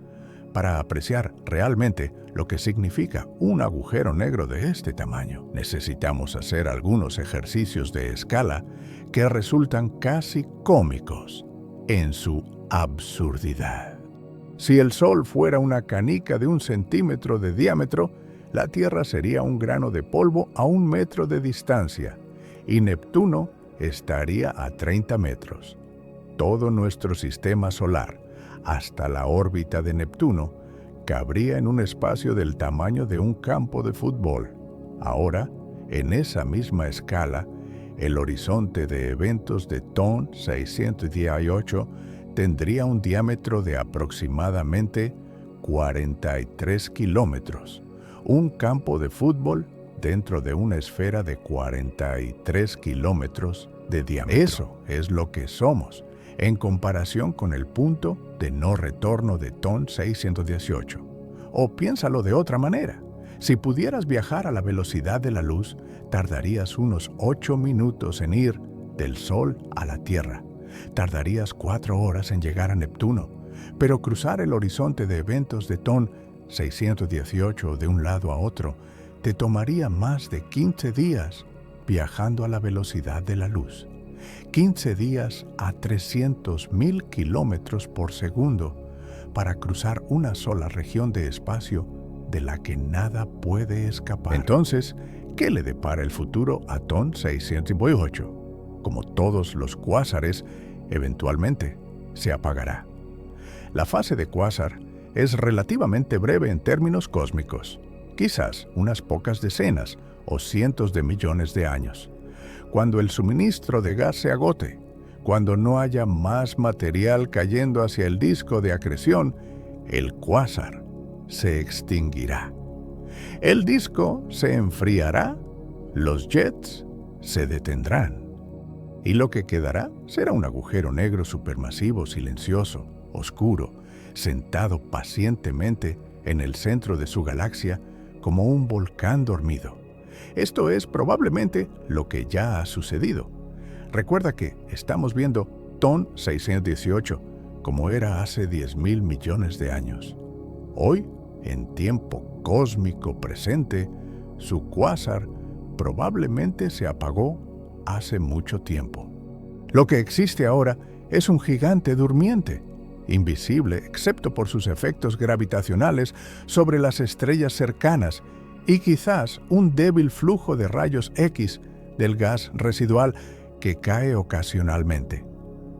Para apreciar realmente lo que significa un agujero negro de este tamaño, necesitamos hacer algunos ejercicios de escala que resultan casi cómicos en su absurdidad. Si el Sol fuera una canica de 1 centímetro de diámetro, la Tierra sería un grano de polvo a 1 metro de distancia, y Neptuno estaría a 30 metros. Todo nuestro sistema solar, hasta la órbita de Neptuno, cabría en un espacio del tamaño de un campo de fútbol. Ahora, en esa misma escala, el horizonte de eventos de TON 618 tendría un diámetro de aproximadamente 43 kilómetros, un campo de fútbol dentro de una esfera de 43 kilómetros de diámetro. Eso es lo que somos, en comparación con el punto de no retorno de TON 618. O piénsalo de otra manera. Si pudieras viajar a la velocidad de la luz, tardarías unos 8 minutos en ir del Sol a la Tierra. Tardarías 4 horas en llegar a Neptuno, pero cruzar el horizonte de eventos de TON 618 de un lado a otro te tomaría más de 15 días viajando a la velocidad de la luz. 15 días a 300,000 kilómetros por segundo para cruzar una sola región de espacio de la que nada puede escapar. Entonces, ¿qué le depara el futuro a TON 618? Como todos los cuásares, eventualmente se apagará. La fase de cuásar es relativamente breve en términos cósmicos, quizás unas pocas decenas o cientos de millones de años. Cuando el suministro de gas se agote, cuando no haya más material cayendo hacia el disco de acreción, el cuásar se extinguirá. El disco se enfriará, los jets se detendrán, y lo que quedará será un agujero negro supermasivo, silencioso, oscuro, sentado pacientemente en el centro de su galaxia como un volcán dormido. Esto es probablemente lo que ya ha sucedido. Recuerda que estamos viendo TON 618 como era hace 10,000 millones de años. Hoy, en tiempo cósmico presente, su cuásar probablemente se apagó hace mucho tiempo. Lo que existe ahora es un gigante durmiente, invisible excepto por sus efectos gravitacionales sobre las estrellas cercanas y quizás un débil flujo de rayos X del gas residual que cae ocasionalmente.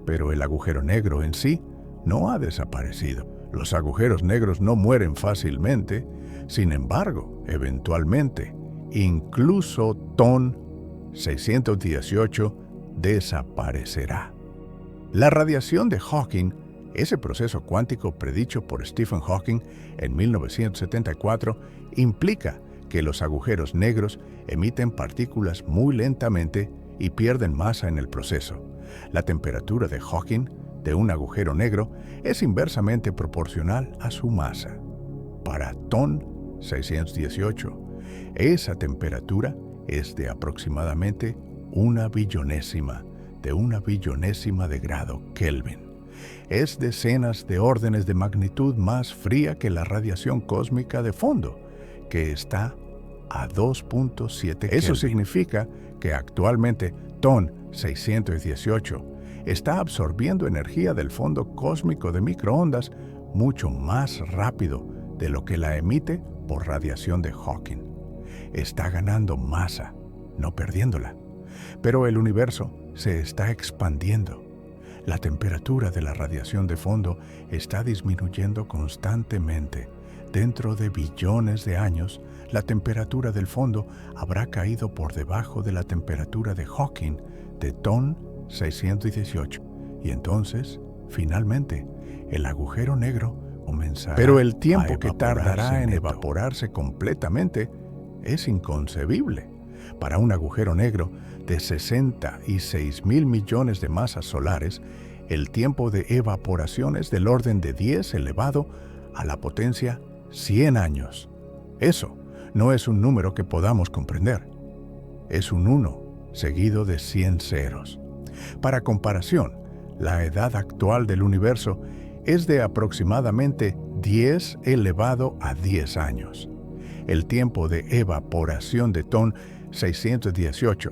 Pero el agujero negro en sí no ha desaparecido. Los agujeros negros no mueren fácilmente, sin embargo, eventualmente, incluso TON 618 desaparecerá. La radiación de Hawking, ese proceso cuántico predicho por Stephen Hawking en 1974, implica que los agujeros negros emiten partículas muy lentamente y pierden masa en el proceso. La temperatura de Hawking de un agujero negro es inversamente proporcional a su masa. Para TON 618, esa temperatura es de aproximadamente 1/billonésima de grado Kelvin. Es decenas de órdenes de magnitud más fría que la radiación cósmica de fondo, que está a 2.7 Kelvin. Eso significa que actualmente TON 618 está absorbiendo energía del fondo cósmico de microondas mucho más rápido de lo que la emite por radiación de Hawking. Está ganando masa, no perdiéndola. Pero el universo se está expandiendo. La temperatura de la radiación de fondo está disminuyendo constantemente. Dentro de billones de años, la temperatura del fondo habrá caído por debajo de la temperatura de Hawking de TON 618. Y entonces, finalmente, el agujero negro comenzará. Pero el tiempo que tardará en evaporarse completamente es inconcebible. Para un agujero negro de 66,000 millones de masas solares, el tiempo de evaporación es del orden de 10 elevado a la potencia 100 años. Eso no es un número que podamos comprender. Es un 1 seguido de 100 ceros. Para comparación, la edad actual del universo es de aproximadamente 10 elevado a 10 años. El tiempo de evaporación de TON 618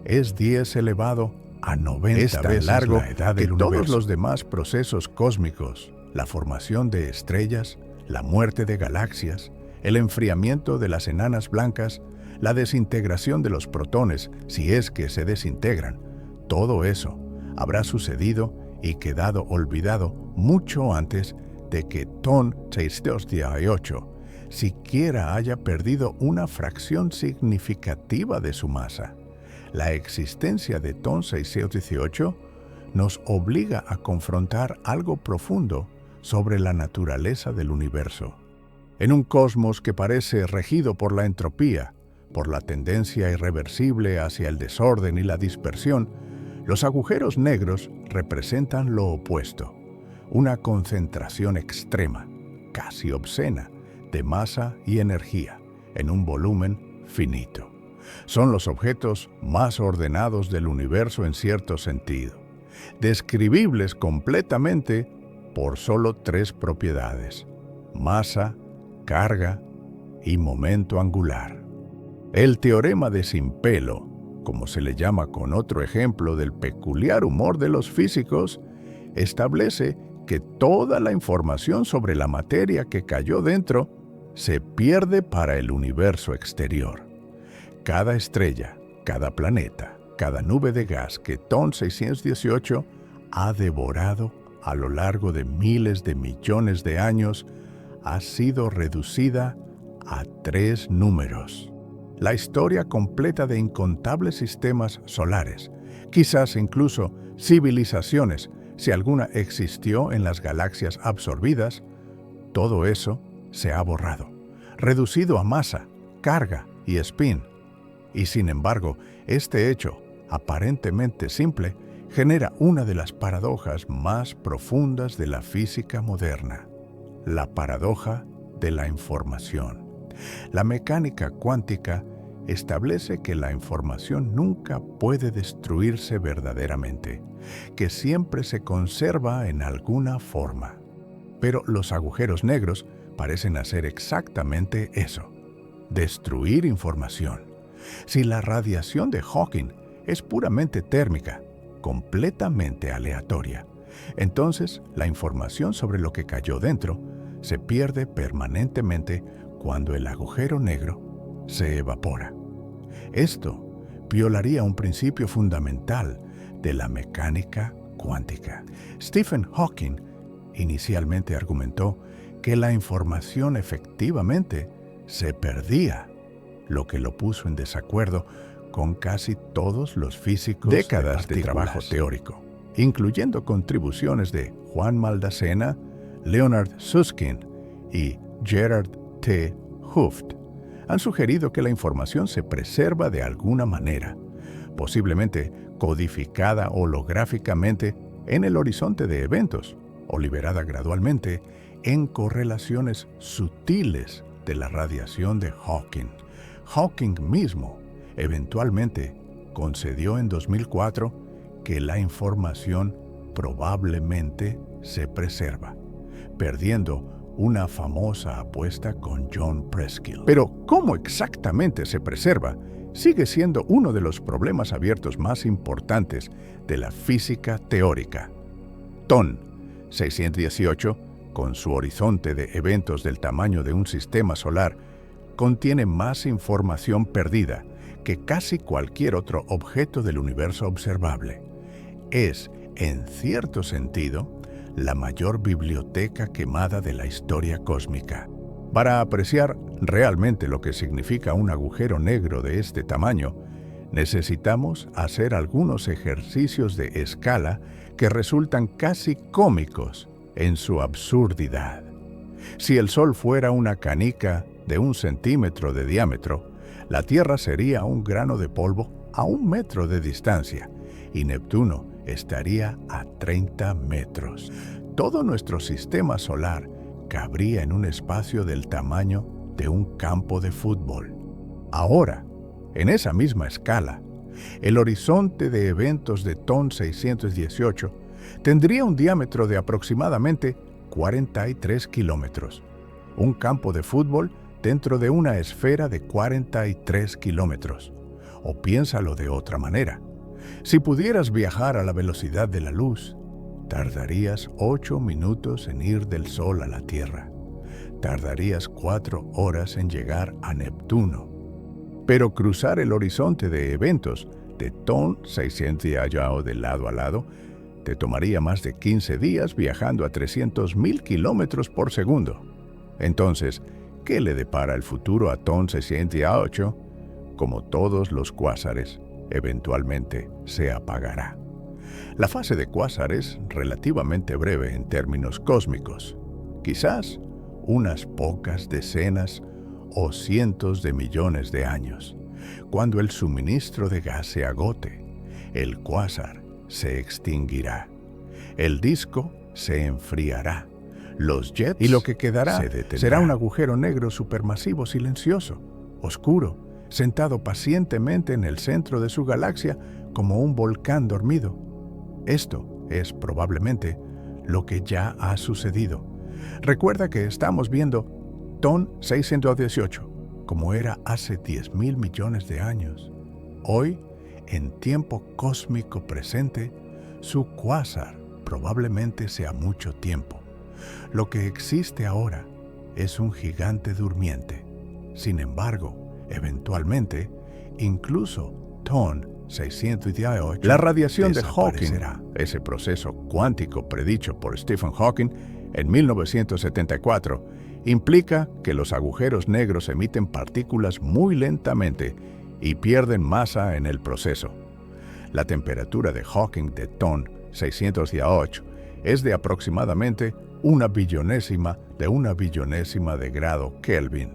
es 10 elevado a 90 veces largo la edad del universo. Todos los demás procesos cósmicos la formación de estrellas, la muerte de galaxias, el enfriamiento de las enanas blancas, la desintegración de los protones, si es que se desintegran, todo eso habrá sucedido y quedado olvidado mucho antes de que TON 618 siquiera haya perdido una fracción significativa de su masa. La existencia de TON 618 nos obliga a confrontar algo profundo sobre la naturaleza del universo. En un cosmos que parece regido por la entropía, por la tendencia irreversible hacia el desorden y la dispersión, los agujeros negros representan lo opuesto, una concentración extrema, casi obscena, de masa y energía en un volumen finito. Son los objetos más ordenados del universo en cierto sentido, describibles completamente por solo 3 propiedades: masa, carga y momento angular. El teorema de Simpelo, como se le llama con otro ejemplo del peculiar humor de los físicos, establece que toda la información sobre la materia que cayó dentro se pierde para el universo exterior. Cada estrella, cada planeta, cada nube de gas que TON 618 ha devorado a lo largo de miles de millones de años ha sido reducida a 3 números. La historia completa de incontables sistemas solares, quizás incluso civilizaciones, si alguna existió en las galaxias absorbidas, todo eso se ha borrado, reducido a masa, carga y spin. Y sin embargo, este hecho, aparentemente simple, genera una de las paradojas más profundas de la física moderna: la paradoja de la información. La mecánica cuántica establece que la información nunca puede destruirse verdaderamente, que siempre se conserva en alguna forma. Pero los agujeros negros parecen hacer exactamente eso: destruir información. Si la radiación de Hawking es puramente térmica, completamente aleatoria, entonces la información sobre lo que cayó dentro se pierde permanentemente cuando el agujero negro se evapora. Esto violaría un principio fundamental de la mecánica cuántica. Stephen Hawking inicialmente argumentó que la información efectivamente se perdía, lo que lo puso en desacuerdo con casi todos los físicos. Décadas de trabajo teórico, incluyendo contribuciones de Juan Maldacena, Leonard Susskind y Gerard T. Hooft, han sugerido que la información se preserva de alguna manera, posiblemente codificada holográficamente en el horizonte de eventos o liberada gradualmente en correlaciones sutiles de la radiación de Hawking. Hawking mismo eventualmente concedió en 2004 que la información probablemente se preserva, perdiendo una famosa apuesta con John Preskill. Pero ¿cómo exactamente se preserva? Sigue siendo uno de los problemas abiertos más importantes de la física teórica. TON 618, con su horizonte de eventos del tamaño de un sistema solar, contiene más información perdida que casi cualquier otro objeto del universo observable. Es, en cierto sentido, la mayor biblioteca quemada de la historia cósmica. Para apreciar realmente lo que significa un agujero negro de este tamaño, necesitamos hacer algunos ejercicios de escala que resultan casi cómicos en su absurdidad. Si el Sol fuera una canica de 1 centímetro de diámetro, la Tierra sería un grano de polvo a 1 metro de distancia y Neptuno estaría a 30 metros. Todo nuestro sistema solar cabría en un espacio del tamaño de un campo de fútbol. Ahora, en esa misma escala, el horizonte de eventos de TON 618 tendría un diámetro de aproximadamente 43 kilómetros. Un campo de fútbol dentro de una esfera de 43 kilómetros. O piénsalo de otra manera. Si pudieras viajar a la velocidad de la luz, Tardarías 8 minutos en ir del Sol a la Tierra. Tardarías 4 horas en llegar a Neptuno. Pero cruzar el horizonte de eventos de TON 600 de lado a lado te tomaría más de 15 días viajando a 300.000 kilómetros por segundo. Entonces, ¿qué le depara el futuro a TON 608? Como todos los cuásares, eventualmente se apagará. La fase de cuásar es relativamente breve en términos cósmicos, quizás unas pocas decenas o cientos de millones de años. Cuando el suministro de gas se agote, el cuásar se extinguirá, el disco se enfriará, los jets y lo que quedará será un agujero negro supermasivo silencioso, oscuro, sentado pacientemente en el centro de su galaxia como un volcán dormido. Esto es probablemente lo que ya ha sucedido. Recuerda que estamos viendo TON 618, como era hace 10.000 millones de años. Hoy, en tiempo cósmico presente, su cuásar probablemente sea mucho tiempo. Lo que existe ahora es un gigante durmiente. Sin embargo, eventualmente, incluso TON 618, la radiación de Hawking, ese proceso cuántico predicho por Stephen Hawking en 1974, implica que los agujeros negros emiten partículas muy lentamente y pierden masa en el proceso. La temperatura de Hawking de TON 618 es de aproximadamente una billonésima de grado Kelvin,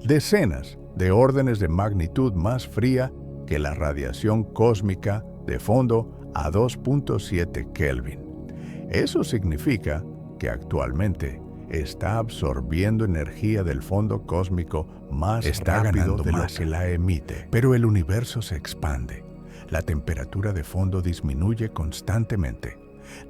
decenas de órdenes de magnitud más fría que la radiación cósmica de fondo a 2.7 Kelvin. Eso significa que actualmente está absorbiendo energía del fondo cósmico más rápido de lo que la emite. Pero el universo se expande. La temperatura de fondo disminuye constantemente.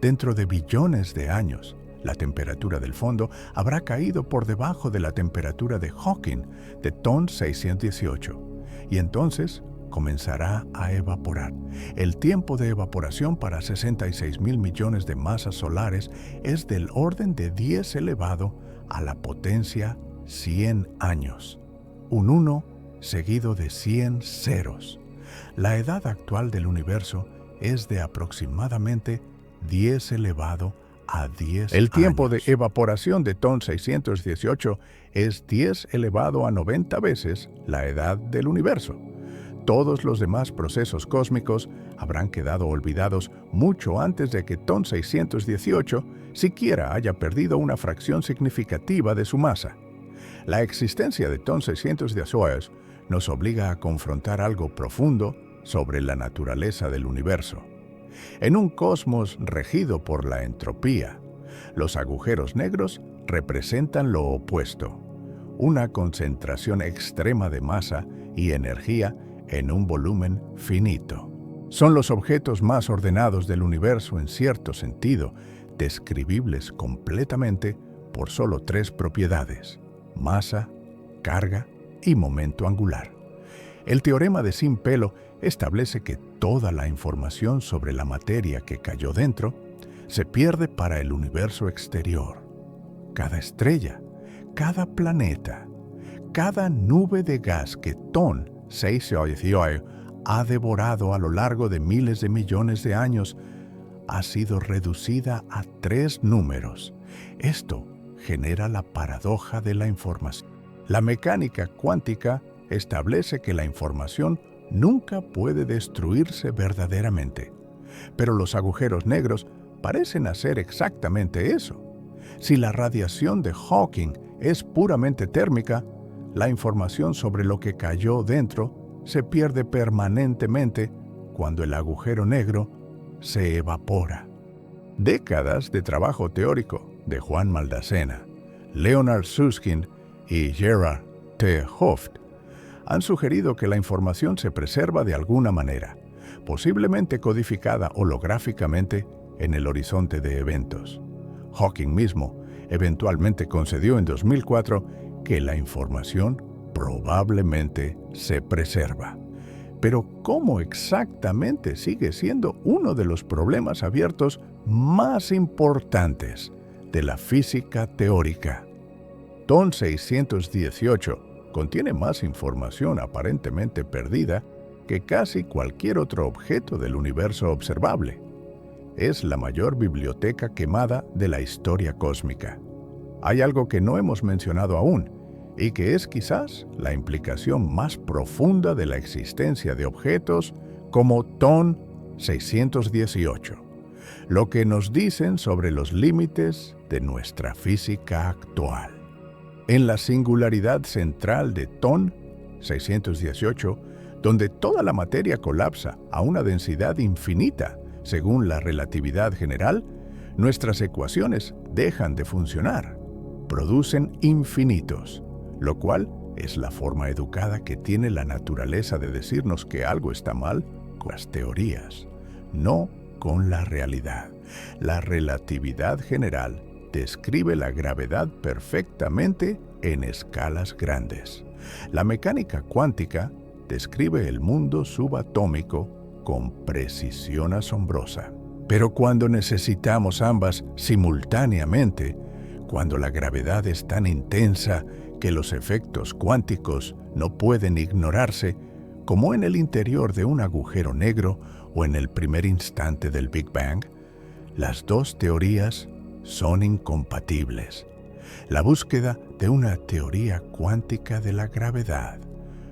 Dentro de billones de años, la temperatura del fondo habrá caído por debajo de la temperatura de Hawking de TON 618 y entonces comenzará a evaporar. El tiempo de evaporación para 66.000 millones de masas solares es del orden de 10 elevado a la potencia 100 años. Un 1 seguido de 100 ceros. La edad actual del universo es de aproximadamente 10 elevado a 10 El tiempo años. De evaporación de TON 618 es 10 elevado a 90 veces la edad del universo. Todos los demás procesos cósmicos habrán quedado olvidados mucho antes de que TON 618 siquiera haya perdido una fracción significativa de su masa. La existencia de TON 618 nos obliga a confrontar algo profundo sobre la naturaleza del universo. En un cosmos regido por la entropía, los agujeros negros representan lo opuesto, una concentración extrema de masa y energía en un volumen finito. Son los objetos más ordenados del universo en cierto sentido, describibles completamente por solo 3 propiedades: masa, carga y momento angular. El teorema de Sin Pelo establece que toda la información sobre la materia que cayó dentro se pierde para el universo exterior. Cada estrella, cada planeta, cada nube de gas que TON 618 ha devorado a lo largo de miles de millones de años ha sido reducida a 3 números. Esto genera la paradoja de la información. La mecánica cuántica establece que la información nunca puede destruirse verdaderamente, pero los agujeros negros parecen hacer exactamente eso. Si la radiación de Hawking es puramente térmica, la información sobre lo que cayó dentro se pierde permanentemente cuando el agujero negro se evapora. Décadas de trabajo teórico de Juan Maldacena, Leonard Susskind y Gerard T. Hooft han sugerido que la información se preserva de alguna manera, posiblemente codificada holográficamente en el horizonte de eventos. Hawking mismo eventualmente concedió en 2004 que la información probablemente se preserva. Pero ¿cómo exactamente sigue siendo uno de los problemas abiertos más importantes de la física teórica. TON 618 contiene más información aparentemente perdida que casi cualquier otro objeto del universo observable. Es la mayor biblioteca quemada de la historia cósmica. Hay algo que no hemos mencionado aún, y que es quizás la implicación más profunda de la existencia de objetos como TON 618, lo que nos dicen sobre los límites de nuestra física actual. En la singularidad central de TON 618, donde toda la materia colapsa a una densidad infinita según la relatividad general, nuestras ecuaciones dejan de funcionar, producen infinitos, lo cual es la forma educada que tiene la naturaleza de decirnos que algo está mal con las teorías, no con la realidad. La relatividad general describe la gravedad perfectamente en escalas grandes. La mecánica cuántica describe el mundo subatómico con precisión asombrosa. Pero cuando necesitamos ambas simultáneamente, cuando la gravedad es tan intensa que los efectos cuánticos no pueden ignorarse, como en el interior de un agujero negro o en el primer instante del Big Bang, las dos teorías son incompatibles. La búsqueda de una teoría cuántica de la gravedad,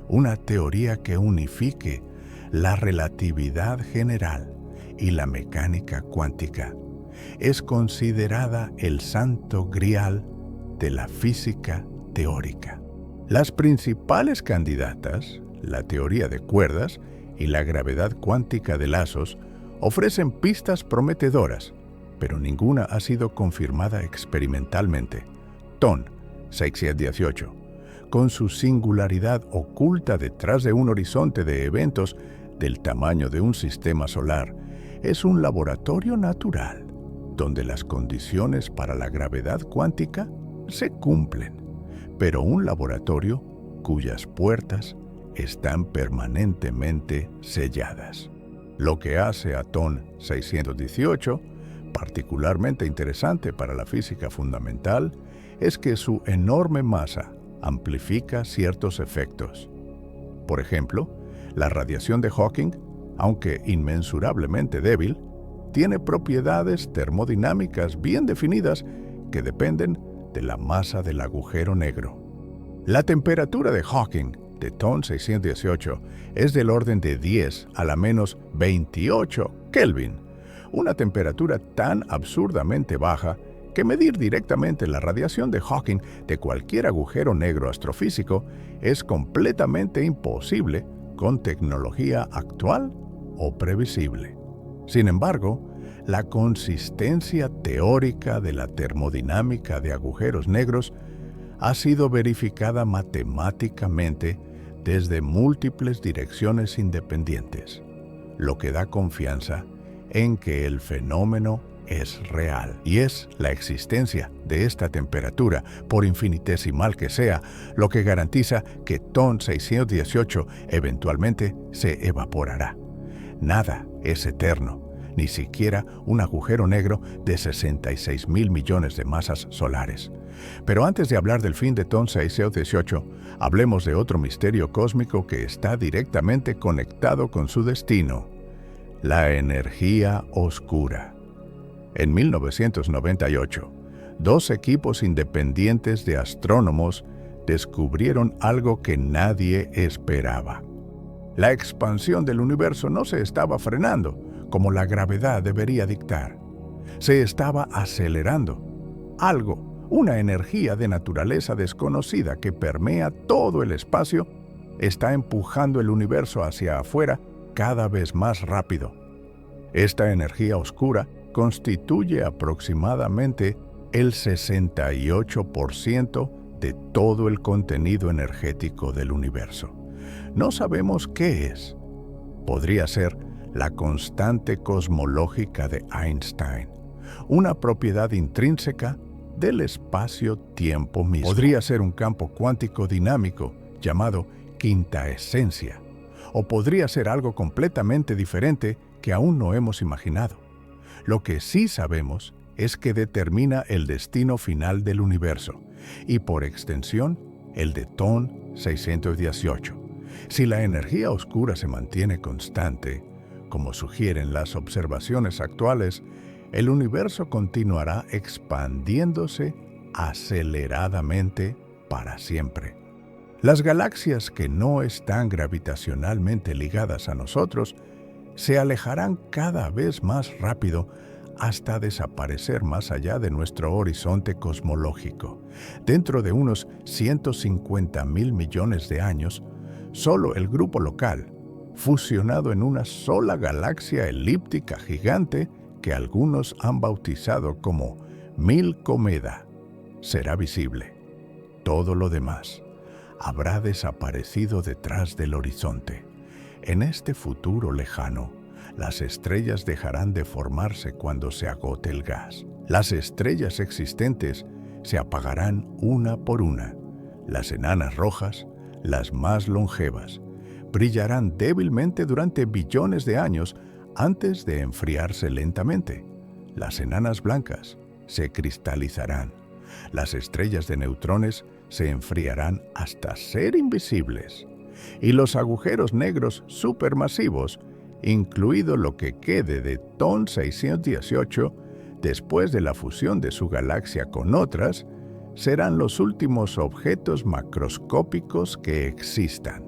una teoría que unifique la relatividad general y la mecánica cuántica, es considerada el santo grial de la física teórica. Las principales candidatas, la teoría de cuerdas y la gravedad cuántica de lazos, ofrecen pistas prometedoras, pero ninguna ha sido confirmada experimentalmente. TON 618, con su singularidad oculta detrás de un horizonte de eventos del tamaño de un sistema solar, es un laboratorio natural, donde las condiciones para la gravedad cuántica se cumplen, pero un laboratorio cuyas puertas están permanentemente selladas. Lo que hace a TON 618 particularmente interesante para la física fundamental es que su enorme masa amplifica ciertos efectos. Por ejemplo, la radiación de Hawking, aunque inmensurablemente débil, tiene propiedades termodinámicas bien definidas que dependen de la masa del agujero negro. La temperatura de Hawking de TON 618 es del orden de 10 a la menos 28 Kelvin, una temperatura tan absurdamente baja que medir directamente la radiación de Hawking de cualquier agujero negro astrofísico es completamente imposible con tecnología actual o previsible. Sin embargo, la consistencia teórica de la termodinámica de agujeros negros ha sido verificada matemáticamente desde múltiples direcciones independientes, lo que da confianza en que el fenómeno es real. Y es la existencia de esta temperatura, por infinitesimal que sea, lo que garantiza que TON 618 eventualmente se evaporará. Nada es eterno, ni siquiera un agujero negro de 66.000 millones de masas solares. Pero antes de hablar del fin de TON 618, hablemos de otro misterio cósmico que está directamente conectado con su destino: la energía oscura. En 1998, dos equipos independientes de astrónomos descubrieron algo que nadie esperaba. La expansión del universo no se estaba frenando, como la gravedad debería dictar. Se estaba acelerando. Algo, una energía de naturaleza desconocida que permea todo el espacio, está empujando el universo hacia afuera cada vez más rápido. Esta energía oscura constituye aproximadamente el 68% de todo el contenido energético del universo. No sabemos qué es. Podría ser la constante cosmológica de Einstein, una propiedad intrínseca del espacio-tiempo mismo. Podría ser un campo cuántico dinámico llamado quinta esencia, o podría ser algo completamente diferente que aún no hemos imaginado. Lo que sí sabemos es que determina el destino final del universo y, por extensión, el de TON 618. Si la energía oscura se mantiene constante, como sugieren las observaciones actuales, el universo continuará expandiéndose aceleradamente para siempre. Las galaxias que no están gravitacionalmente ligadas a nosotros se alejarán cada vez más rápido hasta desaparecer más allá de nuestro horizonte cosmológico. Dentro de unos 150.000 millones de años, solo el grupo local, fusionado en una sola galaxia elíptica gigante que algunos han bautizado como Milcomeda, será visible. Todo lo demás habrá desaparecido detrás del horizonte. En este futuro lejano, las estrellas dejarán de formarse cuando se agote el gas. Las estrellas existentes se apagarán una por una. Las enanas rojas, las más longevas, brillarán débilmente durante billones de años antes de enfriarse lentamente. Las enanas blancas se cristalizarán. Las estrellas de neutrones se enfriarán hasta ser invisibles. Y los agujeros negros supermasivos, incluido lo que quede de TON 618, después de la fusión de su galaxia con otras, serán los últimos objetos macroscópicos que existan.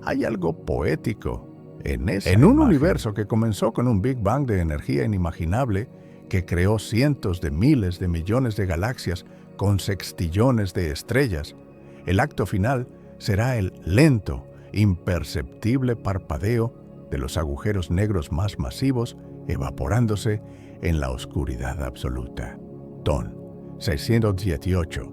Hay algo poético en un universo que comenzó con un Big Bang de energía inimaginable que creó cientos de miles de millones de galaxias con sextillones de estrellas. El acto final será el lento, imperceptible parpadeo de los agujeros negros más masivos evaporándose en la oscuridad absoluta. TON 618,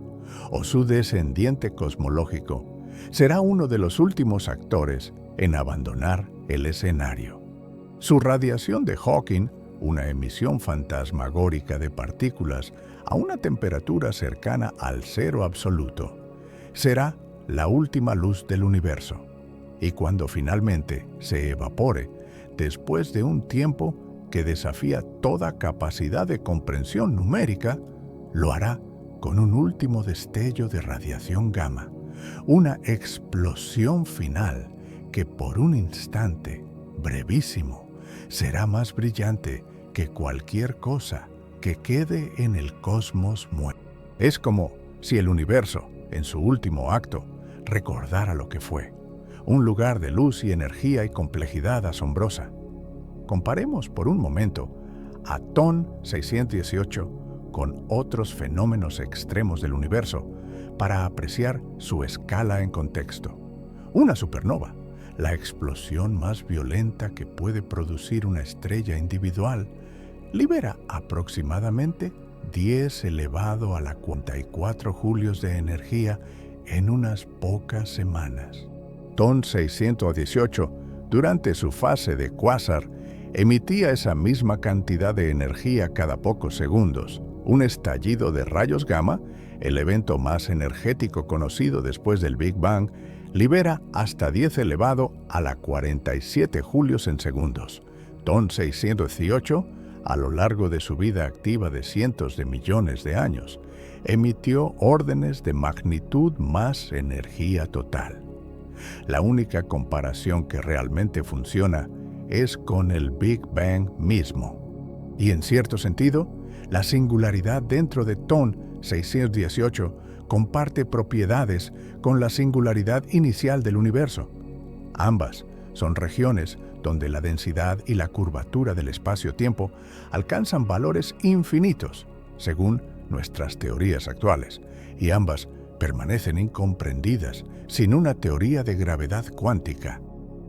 o su descendiente cosmológico, será uno de los últimos actores en abandonar el escenario. Su radiación de Hawking, una emisión fantasmagórica de partículas a una temperatura cercana al cero absoluto, será la última luz del universo. Y cuando finalmente se evapore, después de un tiempo que desafía toda capacidad de comprensión numérica, lo hará con un último destello de radiación gamma, una explosión final que por un instante, brevísimo, será más brillante que cualquier cosa que quede en el cosmos muerto. Es como si el universo, en su último acto, recordara lo que fue, un lugar de luz y energía y complejidad asombrosa. Comparemos por un momento a TON 618 con otros fenómenos extremos del universo para apreciar su escala en contexto. Una supernova, la explosión más violenta que puede producir una estrella individual, libera aproximadamente 10 elevado a la 44 julios de energía en unas pocas semanas. TON 618, durante su fase de cuásar, emitía esa misma cantidad de energía cada pocos segundos. Un estallido de rayos gamma, el evento más energético conocido después del Big Bang, libera hasta 10 elevado a la 47 julios en segundos. TON 618, a lo largo de su vida activa de cientos de millones de años, emitió órdenes de magnitud más energía total. La única comparación que realmente funciona es con el Big Bang mismo. Y en cierto sentido, la singularidad dentro de TON 618 comparte propiedades con la singularidad inicial del universo. Ambas son regiones donde la densidad y la curvatura del espacio-tiempo alcanzan valores infinitos, según nuestras teorías actuales, y ambas permanecen incomprendidas sin una teoría de gravedad cuántica.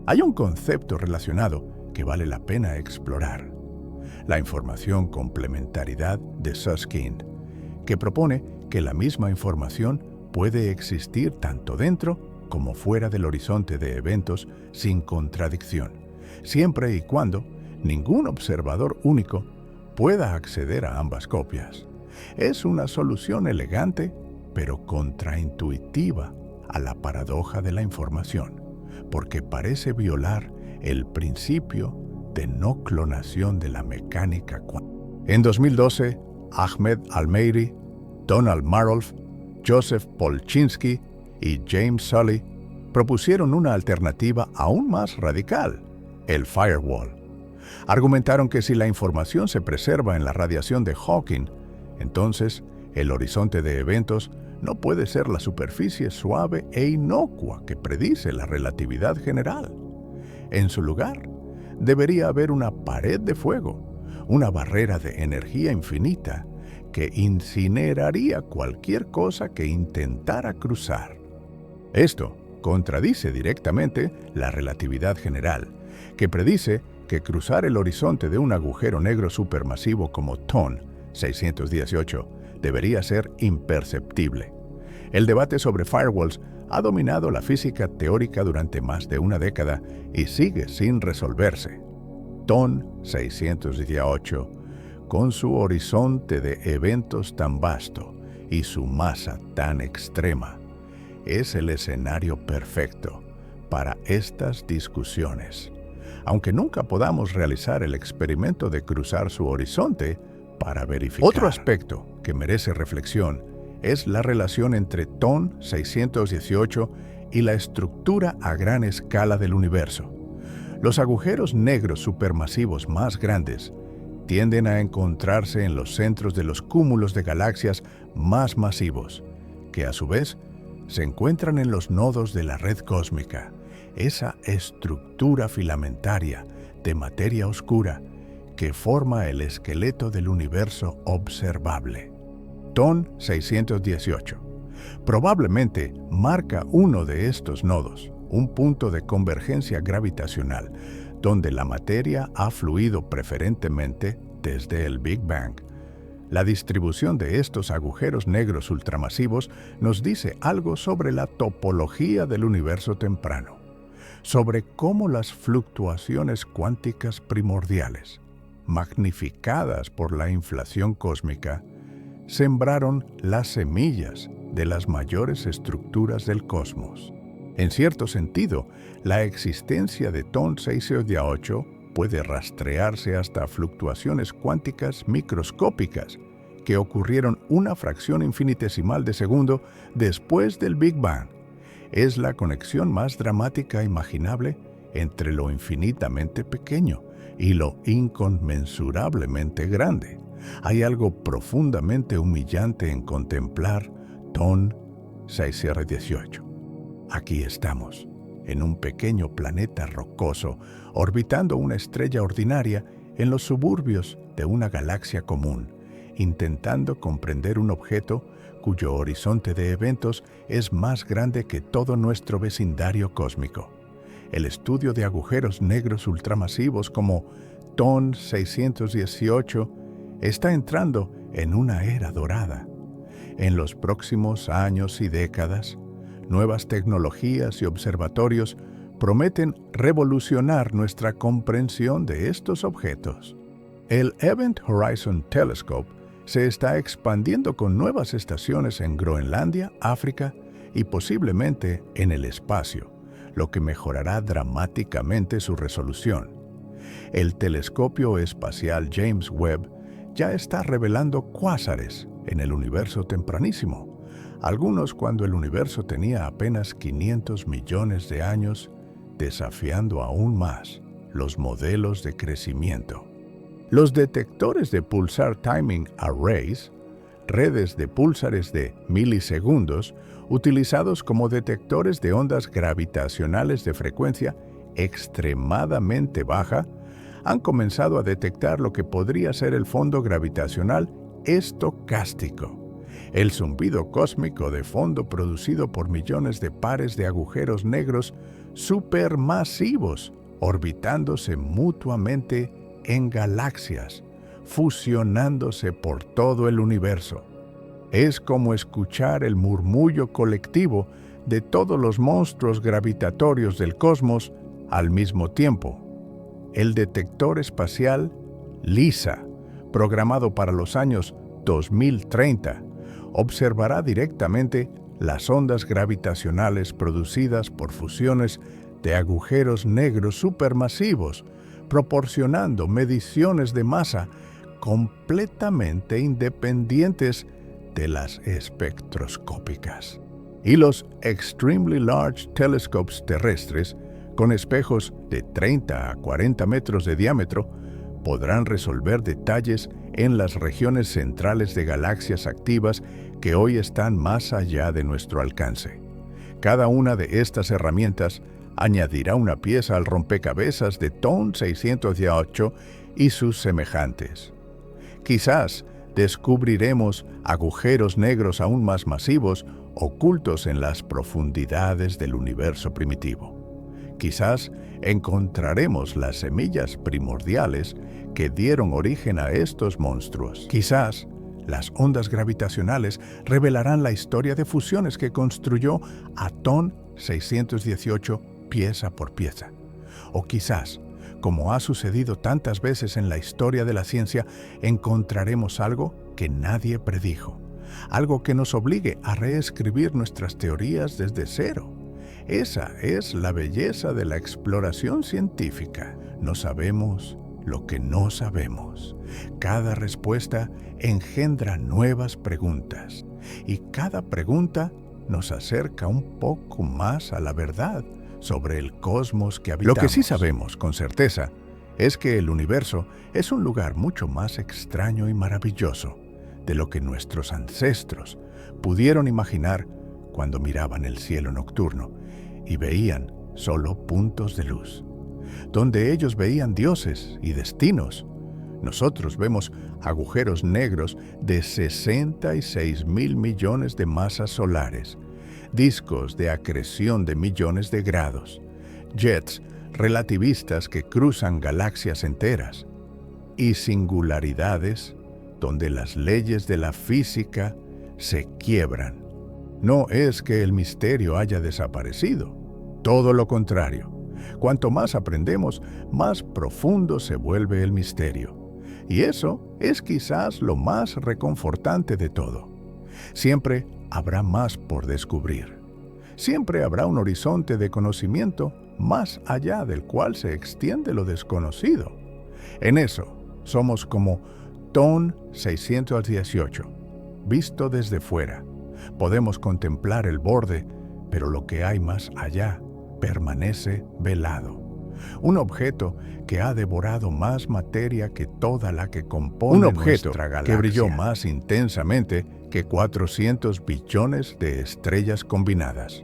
Hay un concepto relacionado que vale la pena explorar: la información complementariedad de Susskind, que propone que la misma información puede existir tanto dentro como fuera del horizonte de eventos sin contradicción, siempre y cuando ningún observador único pueda acceder a ambas copias. Es una solución elegante, pero contraintuitiva a la paradoja de la información, porque parece violar el principio de no clonación de la mecánica cuántica. En 2012, Ahmed Al-Meiri, Donald Marolf, Joseph Polchinski y James Sully propusieron una alternativa aún más radical, el firewall. Argumentaron que si la información se preserva en la radiación de Hawking, entonces el horizonte de eventos no puede ser la superficie suave e inocua que predice la relatividad general. En su lugar, debería haber una pared de fuego, una barrera de energía infinita que incineraría cualquier cosa que intentara cruzar. Esto contradice directamente la relatividad general, que predice que cruzar el horizonte de un agujero negro supermasivo como TON 618 debería ser imperceptible. El debate sobre firewalls ha dominado la física teórica durante más de una década y sigue sin resolverse. TON 618, con su horizonte de eventos tan vasto y su masa tan extrema, es el escenario perfecto para estas discusiones. Aunque nunca podamos realizar el experimento de cruzar su horizonte para verificar. Otro aspecto que merece reflexión es la relación entre TON 618 y la estructura a gran escala del universo. Los agujeros negros supermasivos más grandes tienden a encontrarse en los centros de los cúmulos de galaxias más masivos, que a su vez se encuentran en los nodos de la red cósmica, esa estructura filamentaria de materia oscura que forma el esqueleto del universo observable. TON 618 probablemente marca uno de estos nodos, un punto de convergencia gravitacional, donde la materia ha fluido preferentemente desde el Big Bang. La distribución de estos agujeros negros ultramasivos nos dice algo sobre la topología del universo temprano, sobre cómo las fluctuaciones cuánticas primordiales, magnificadas por la inflación cósmica, sembraron las semillas de las mayores estructuras del cosmos. En cierto sentido, la existencia de TON 618 puede rastrearse hasta fluctuaciones cuánticas microscópicas que ocurrieron una fracción infinitesimal de segundo después del Big Bang. Es la conexión más dramática imaginable entre lo infinitamente pequeño y lo inconmensurablemente grande. Hay algo profundamente humillante en contemplar TON 618. Aquí estamos, en un pequeño planeta rocoso, orbitando una estrella ordinaria en los suburbios de una galaxia común, intentando comprender un objeto cuyo horizonte de eventos es más grande que todo nuestro vecindario cósmico. El estudio de agujeros negros ultramasivos como TON 618 está entrando en una era dorada. En los próximos años y décadas, nuevas tecnologías y observatorios prometen revolucionar nuestra comprensión de estos objetos. El Event Horizon Telescope se está expandiendo con nuevas estaciones en Groenlandia, África y posiblemente en el espacio, lo que mejorará dramáticamente su resolución. El telescopio espacial James Webb ya está revelando cuásares en el universo tempranísimo, algunos cuando el universo tenía apenas 500 millones de años, desafiando aún más los modelos de crecimiento. Los detectores de Pulsar Timing Arrays, redes de púlsares de milisegundos, utilizados como detectores de ondas gravitacionales de frecuencia extremadamente baja, han comenzado a detectar lo que podría ser el fondo gravitacional estocástico, el zumbido cósmico de fondo producido por millones de pares de agujeros negros supermasivos orbitándose mutuamente en galaxias, fusionándose por todo el universo. Es como escuchar el murmullo colectivo de todos los monstruos gravitatorios del cosmos al mismo tiempo. El detector espacial LISA, programado para los años 2030, observará directamente las ondas gravitacionales producidas por fusiones de agujeros negros supermasivos, proporcionando mediciones de masa completamente independientes de las espectroscópicas. Y los Extremely Large Telescopes terrestres, con espejos de 30 a 40 metros de diámetro, podrán resolver detalles en las regiones centrales de galaxias activas que hoy están más allá de nuestro alcance. Cada una de estas herramientas añadirá una pieza al rompecabezas de TON 618 y sus semejantes. Quizás descubriremos agujeros negros aún más masivos ocultos en las profundidades del universo primitivo. Quizás encontraremos las semillas primordiales que dieron origen a estos monstruos. Quizás las ondas gravitacionales revelarán la historia de fusiones que construyó a TON 618 pieza por pieza. O quizás, como ha sucedido tantas veces en la historia de la ciencia, encontraremos algo que nadie predijo, algo que nos obligue a reescribir nuestras teorías desde cero. Esa es la belleza de la exploración científica. No sabemos lo que no sabemos. Cada respuesta engendra nuevas preguntas, y cada pregunta nos acerca un poco más a la verdad sobre el cosmos que habitamos. Lo que sí sabemos con certeza es que el universo es un lugar mucho más extraño y maravilloso de lo que nuestros ancestros pudieron imaginar cuando miraban el cielo nocturno y veían solo puntos de luz. Donde ellos veían dioses y destinos, nosotros vemos agujeros negros de 66.000 millones de masas solares, discos de acreción de millones de grados, jets relativistas que cruzan galaxias enteras, y singularidades donde las leyes de la física se quiebran. No es que el misterio haya desaparecido, todo lo contrario. Cuanto más aprendemos, más profundo se vuelve el misterio. Y eso es quizás lo más reconfortante de todo. Siempre habrá más por descubrir. Siempre habrá un horizonte de conocimiento más allá del cual se extiende lo desconocido. En eso somos como TON 618, visto desde fuera. Podemos contemplar el borde, pero lo que hay más allá permanece velado. Un objeto que ha devorado más materia que toda la que compone nuestra galaxia. Que brilló más intensamente que 400 billones de estrellas combinadas.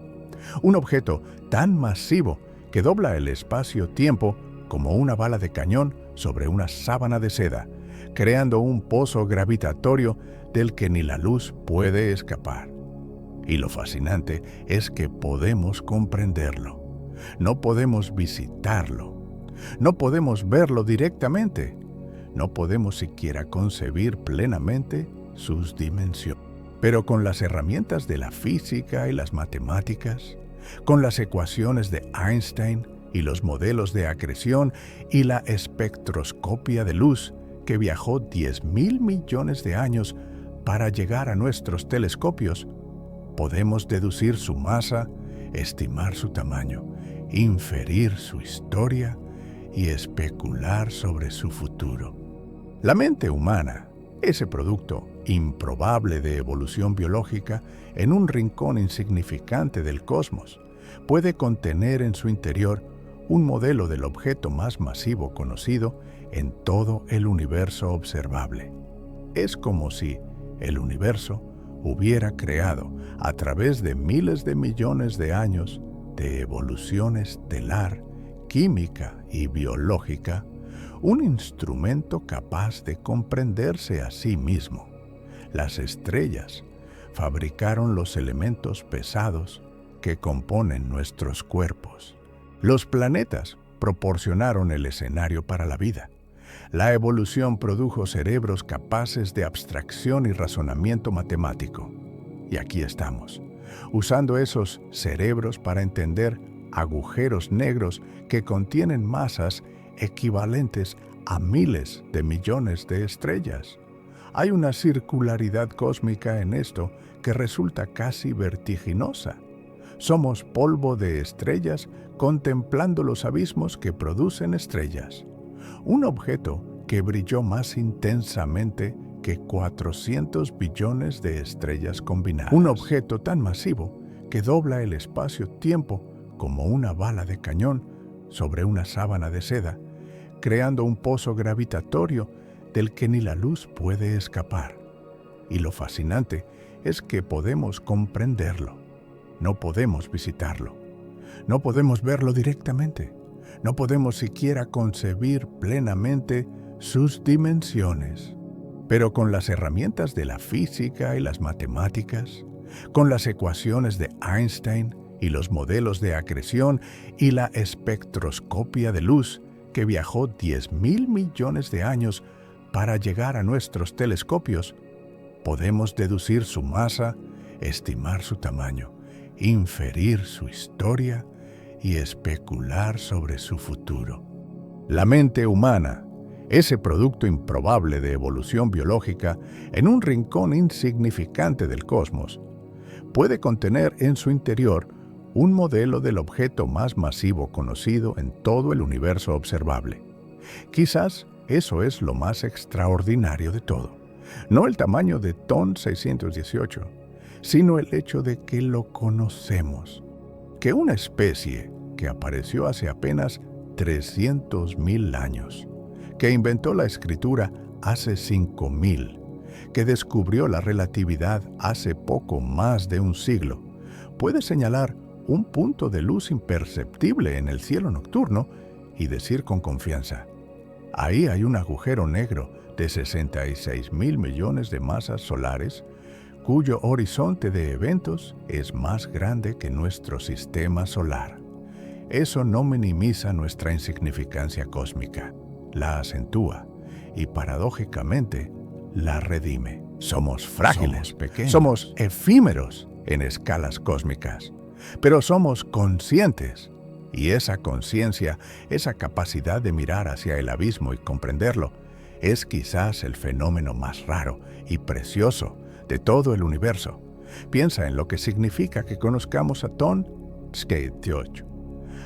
Un objeto tan masivo que dobla el espacio-tiempo como una bala de cañón sobre una sábana de seda, creando un pozo gravitatorio del que ni la luz puede escapar. Y lo fascinante es que podemos comprenderlo. No podemos visitarlo. No podemos verlo directamente. No podemos siquiera concebir plenamente sus dimensiones. Pero con las herramientas de la física y las matemáticas, con las ecuaciones de Einstein y los modelos de acreción y la espectroscopia de luz que viajó 10.000 millones de años para llegar a nuestros telescopios, podemos deducir su masa, estimar su tamaño, inferir su historia y especular sobre su futuro. La mente humana, ese producto improbable de evolución biológica en un rincón insignificante del cosmos, puede contener en su interior un modelo del objeto más masivo conocido en todo el universo observable. Es como si el universo hubiera creado, a través de miles de millones de años de evolución estelar, química y biológica, un instrumento capaz de comprenderse a sí mismo. Las estrellas fabricaron los elementos pesados que componen nuestros cuerpos. Los planetas proporcionaron el escenario para la vida. La evolución produjo cerebros capaces de abstracción y razonamiento matemático. Y aquí estamos, usando esos cerebros para entender agujeros negros que contienen masas equivalentes a miles de millones de estrellas. Hay una circularidad cósmica en esto que resulta casi vertiginosa. Somos polvo de estrellas contemplando los abismos que producen estrellas. Un objeto que brilló más intensamente que 400 billones de estrellas combinadas. Un objeto tan masivo que dobla el espacio-tiempo como una bala de cañón sobre una sábana de seda, creando un pozo gravitatorio del que ni la luz puede escapar. Y lo fascinante es que podemos comprenderlo. No podemos visitarlo. No podemos verlo directamente. No podemos siquiera concebir plenamente sus dimensiones. Pero con las herramientas de la física y las matemáticas, con las ecuaciones de Einstein y los modelos de acreción y la espectroscopia de luz que viajó 10.000 millones de años para llegar a nuestros telescopios, podemos deducir su masa, estimar su tamaño, inferir su historia y especular sobre su futuro. La mente humana, ese producto improbable de evolución biológica en un rincón insignificante del cosmos, puede contener en su interior un modelo del objeto más masivo conocido en todo el universo observable. Quizás eso es lo más extraordinario de todo. No el tamaño de TON 618, sino el hecho de que lo conocemos. Que una especie que apareció hace apenas 300.000 años, que inventó la escritura hace 5.000, que descubrió la relatividad hace poco más de un siglo, puede señalar un punto de luz imperceptible en el cielo nocturno y decir con confianza: ahí hay un agujero negro de 66.000 millones de masas solares, cuyo horizonte de eventos es más grande que nuestro sistema solar. Eso no minimiza nuestra insignificancia cósmica, la acentúa y, paradójicamente, la redime. Somos frágiles, somos efímeros en escalas cósmicas, pero somos conscientes. Y esa conciencia, esa capacidad de mirar hacia el abismo y comprenderlo, es quizás el fenómeno más raro y precioso de todo el universo. Piensa en lo que significa que conozcamos a TON 618.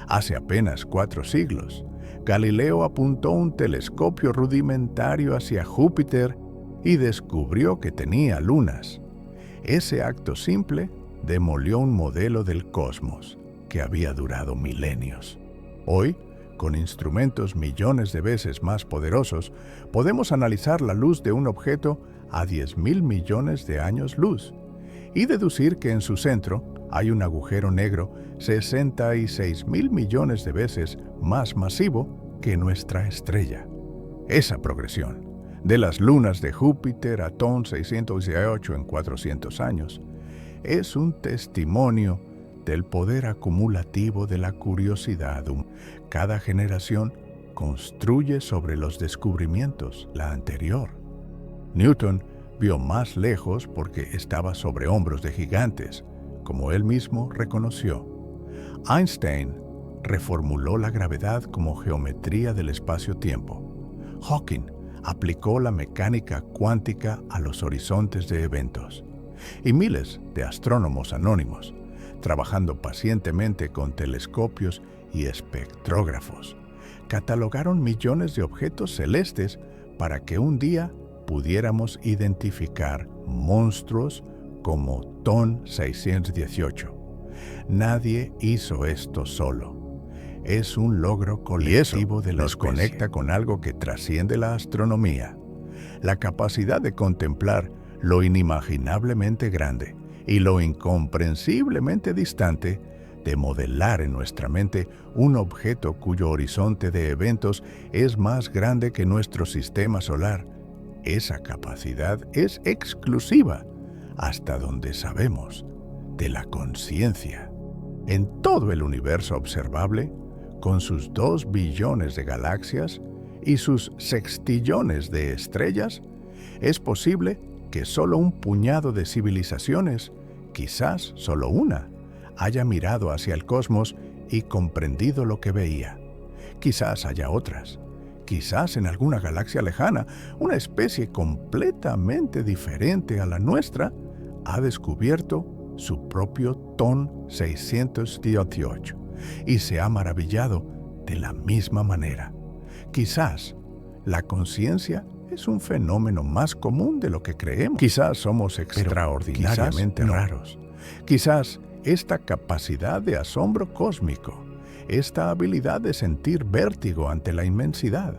Hace apenas 4 siglos, Galileo apuntó un telescopio rudimentario hacia Júpiter y descubrió que tenía lunas. Ese acto simple demolió un modelo del cosmos que había durado milenios. Hoy, con instrumentos millones de veces más poderosos, podemos analizar la luz de un objeto a 10.000 millones de años luz y deducir que en su centro hay un agujero negro 66.000 millones de veces más masivo que nuestra estrella. Esa progresión, de las lunas de Júpiter a TON 618 en 400 años, es un testimonio del poder acumulativo de la curiosidad. Cada generación construye sobre los descubrimientos la anterior. Newton vio más lejos porque estaba sobre hombros de gigantes, como él mismo reconoció. Einstein reformuló la gravedad como geometría del espacio-tiempo. Hawking aplicó la mecánica cuántica a los horizontes de eventos. Y miles de astrónomos anónimos, trabajando pacientemente con telescopios y espectrógrafos, catalogaron millones de objetos celestes para que un día pudiéramos identificar monstruos como TON 618. Nadie hizo esto solo. Es un logro colectivo de la especie. Nos conecta con algo que trasciende la astronomía, la capacidad de contemplar lo inimaginablemente grande y lo incomprensiblemente distante, de modelar en nuestra mente un objeto cuyo horizonte de eventos es más grande que nuestro sistema solar. Esa capacidad es exclusiva, hasta donde sabemos, de la conciencia. En todo el universo observable, con sus 2 billones de galaxias y sus sextillones de estrellas, es posible que solo un puñado de civilizaciones, quizás solo una, haya mirado hacia el cosmos y comprendido lo que veía. Quizás haya otras. Quizás en alguna galaxia lejana, una especie completamente diferente a la nuestra ha descubierto su propio TON 618 y se ha maravillado de la misma manera. Quizás la conciencia es un fenómeno más común de lo que creemos. Quizás somos extraordinariamente raros. Quizás esta capacidad de asombro cósmico, esta habilidad de sentir vértigo ante la inmensidad,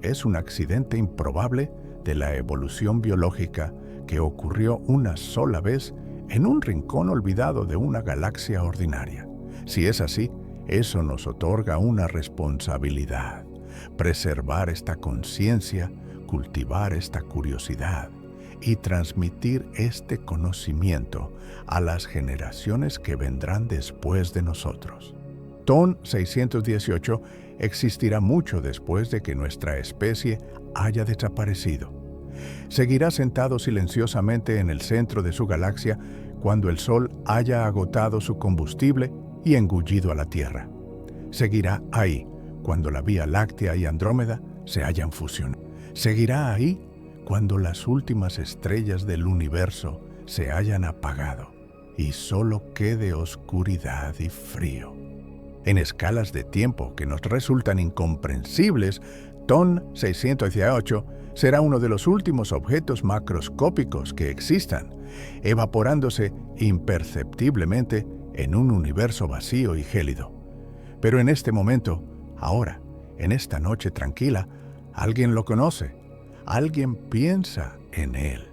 es un accidente improbable de la evolución biológica que ocurrió una sola vez en un rincón olvidado de una galaxia ordinaria. Si es así, eso nos otorga una responsabilidad: preservar esta conciencia, cultivar esta curiosidad y transmitir este conocimiento a las generaciones que vendrán después de nosotros. TON 618 existirá mucho después de que nuestra especie haya desaparecido. Seguirá sentado silenciosamente en el centro de su galaxia cuando el Sol haya agotado su combustible y engullido a la Tierra. Seguirá ahí cuando la Vía Láctea y Andrómeda se hayan fusionado. Seguirá ahí cuando las últimas estrellas del universo se hayan apagado y solo quede oscuridad y frío. En escalas de tiempo que nos resultan incomprensibles, TON 618 será uno de los últimos objetos macroscópicos que existan, evaporándose imperceptiblemente en un universo vacío y gélido. Pero en este momento, ahora, en esta noche tranquila, alguien lo conoce, alguien piensa en él,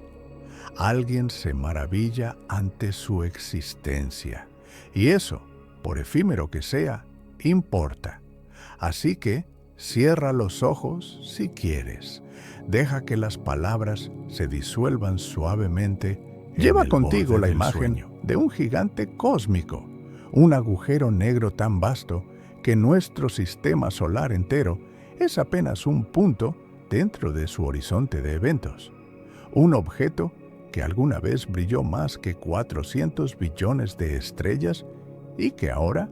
alguien se maravilla ante su existencia. Y eso, por efímero que sea, importa. Así que cierra los ojos si quieres. Deja que las palabras se disuelvan suavemente. Lleva contigo la imagen de un gigante cósmico, un agujero negro tan vasto que nuestro sistema solar entero es apenas un punto dentro de su horizonte de eventos. Un objeto que alguna vez brilló más que 400 billones de estrellas y que ahora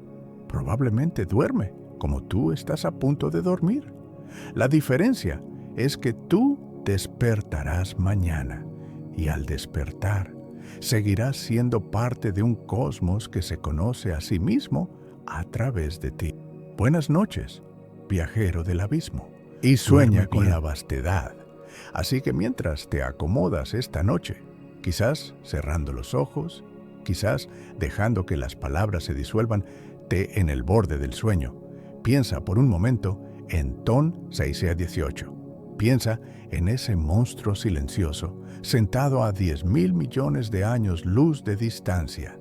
probablemente duerme, como tú estás a punto de dormir. La diferencia es que tú despertarás mañana y al despertar seguirás siendo parte de un cosmos que se conoce a sí mismo a través de ti. Buenas noches, viajero del abismo, y sueña con la vastedad. Así que mientras te acomodas esta noche, quizás cerrando los ojos, quizás dejando que las palabras se disuelvan en el borde del sueño, piensa por un momento en TON 618. Piensa en ese monstruo silencioso, sentado a 10.000 millones de años luz de distancia,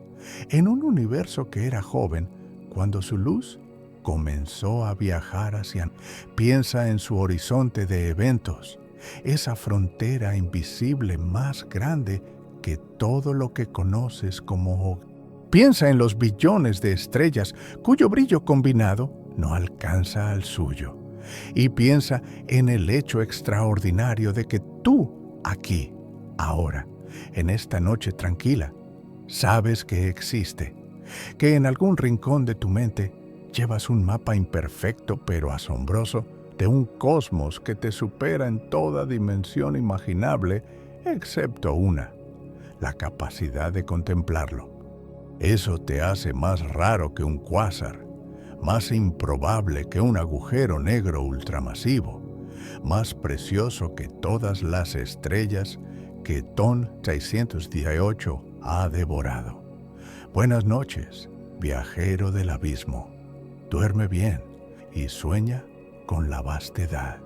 en un universo que era joven cuando su luz comenzó a viajar hacia... Piensa en su horizonte de eventos, esa frontera invisible más grande que todo lo que conoces como... Piensa en los billones de estrellas cuyo brillo combinado no alcanza al suyo. Y piensa en el hecho extraordinario de que tú, aquí, ahora, en esta noche tranquila, sabes que existe, que en algún rincón de tu mente llevas un mapa imperfecto pero asombroso de un cosmos que te supera en toda dimensión imaginable, excepto una: la capacidad de contemplarlo. Eso te hace más raro que un cuásar, más improbable que un agujero negro ultramasivo, más precioso que todas las estrellas que TON 618 ha devorado. Buenas noches, viajero del abismo. Duerme bien y sueña con la vastedad.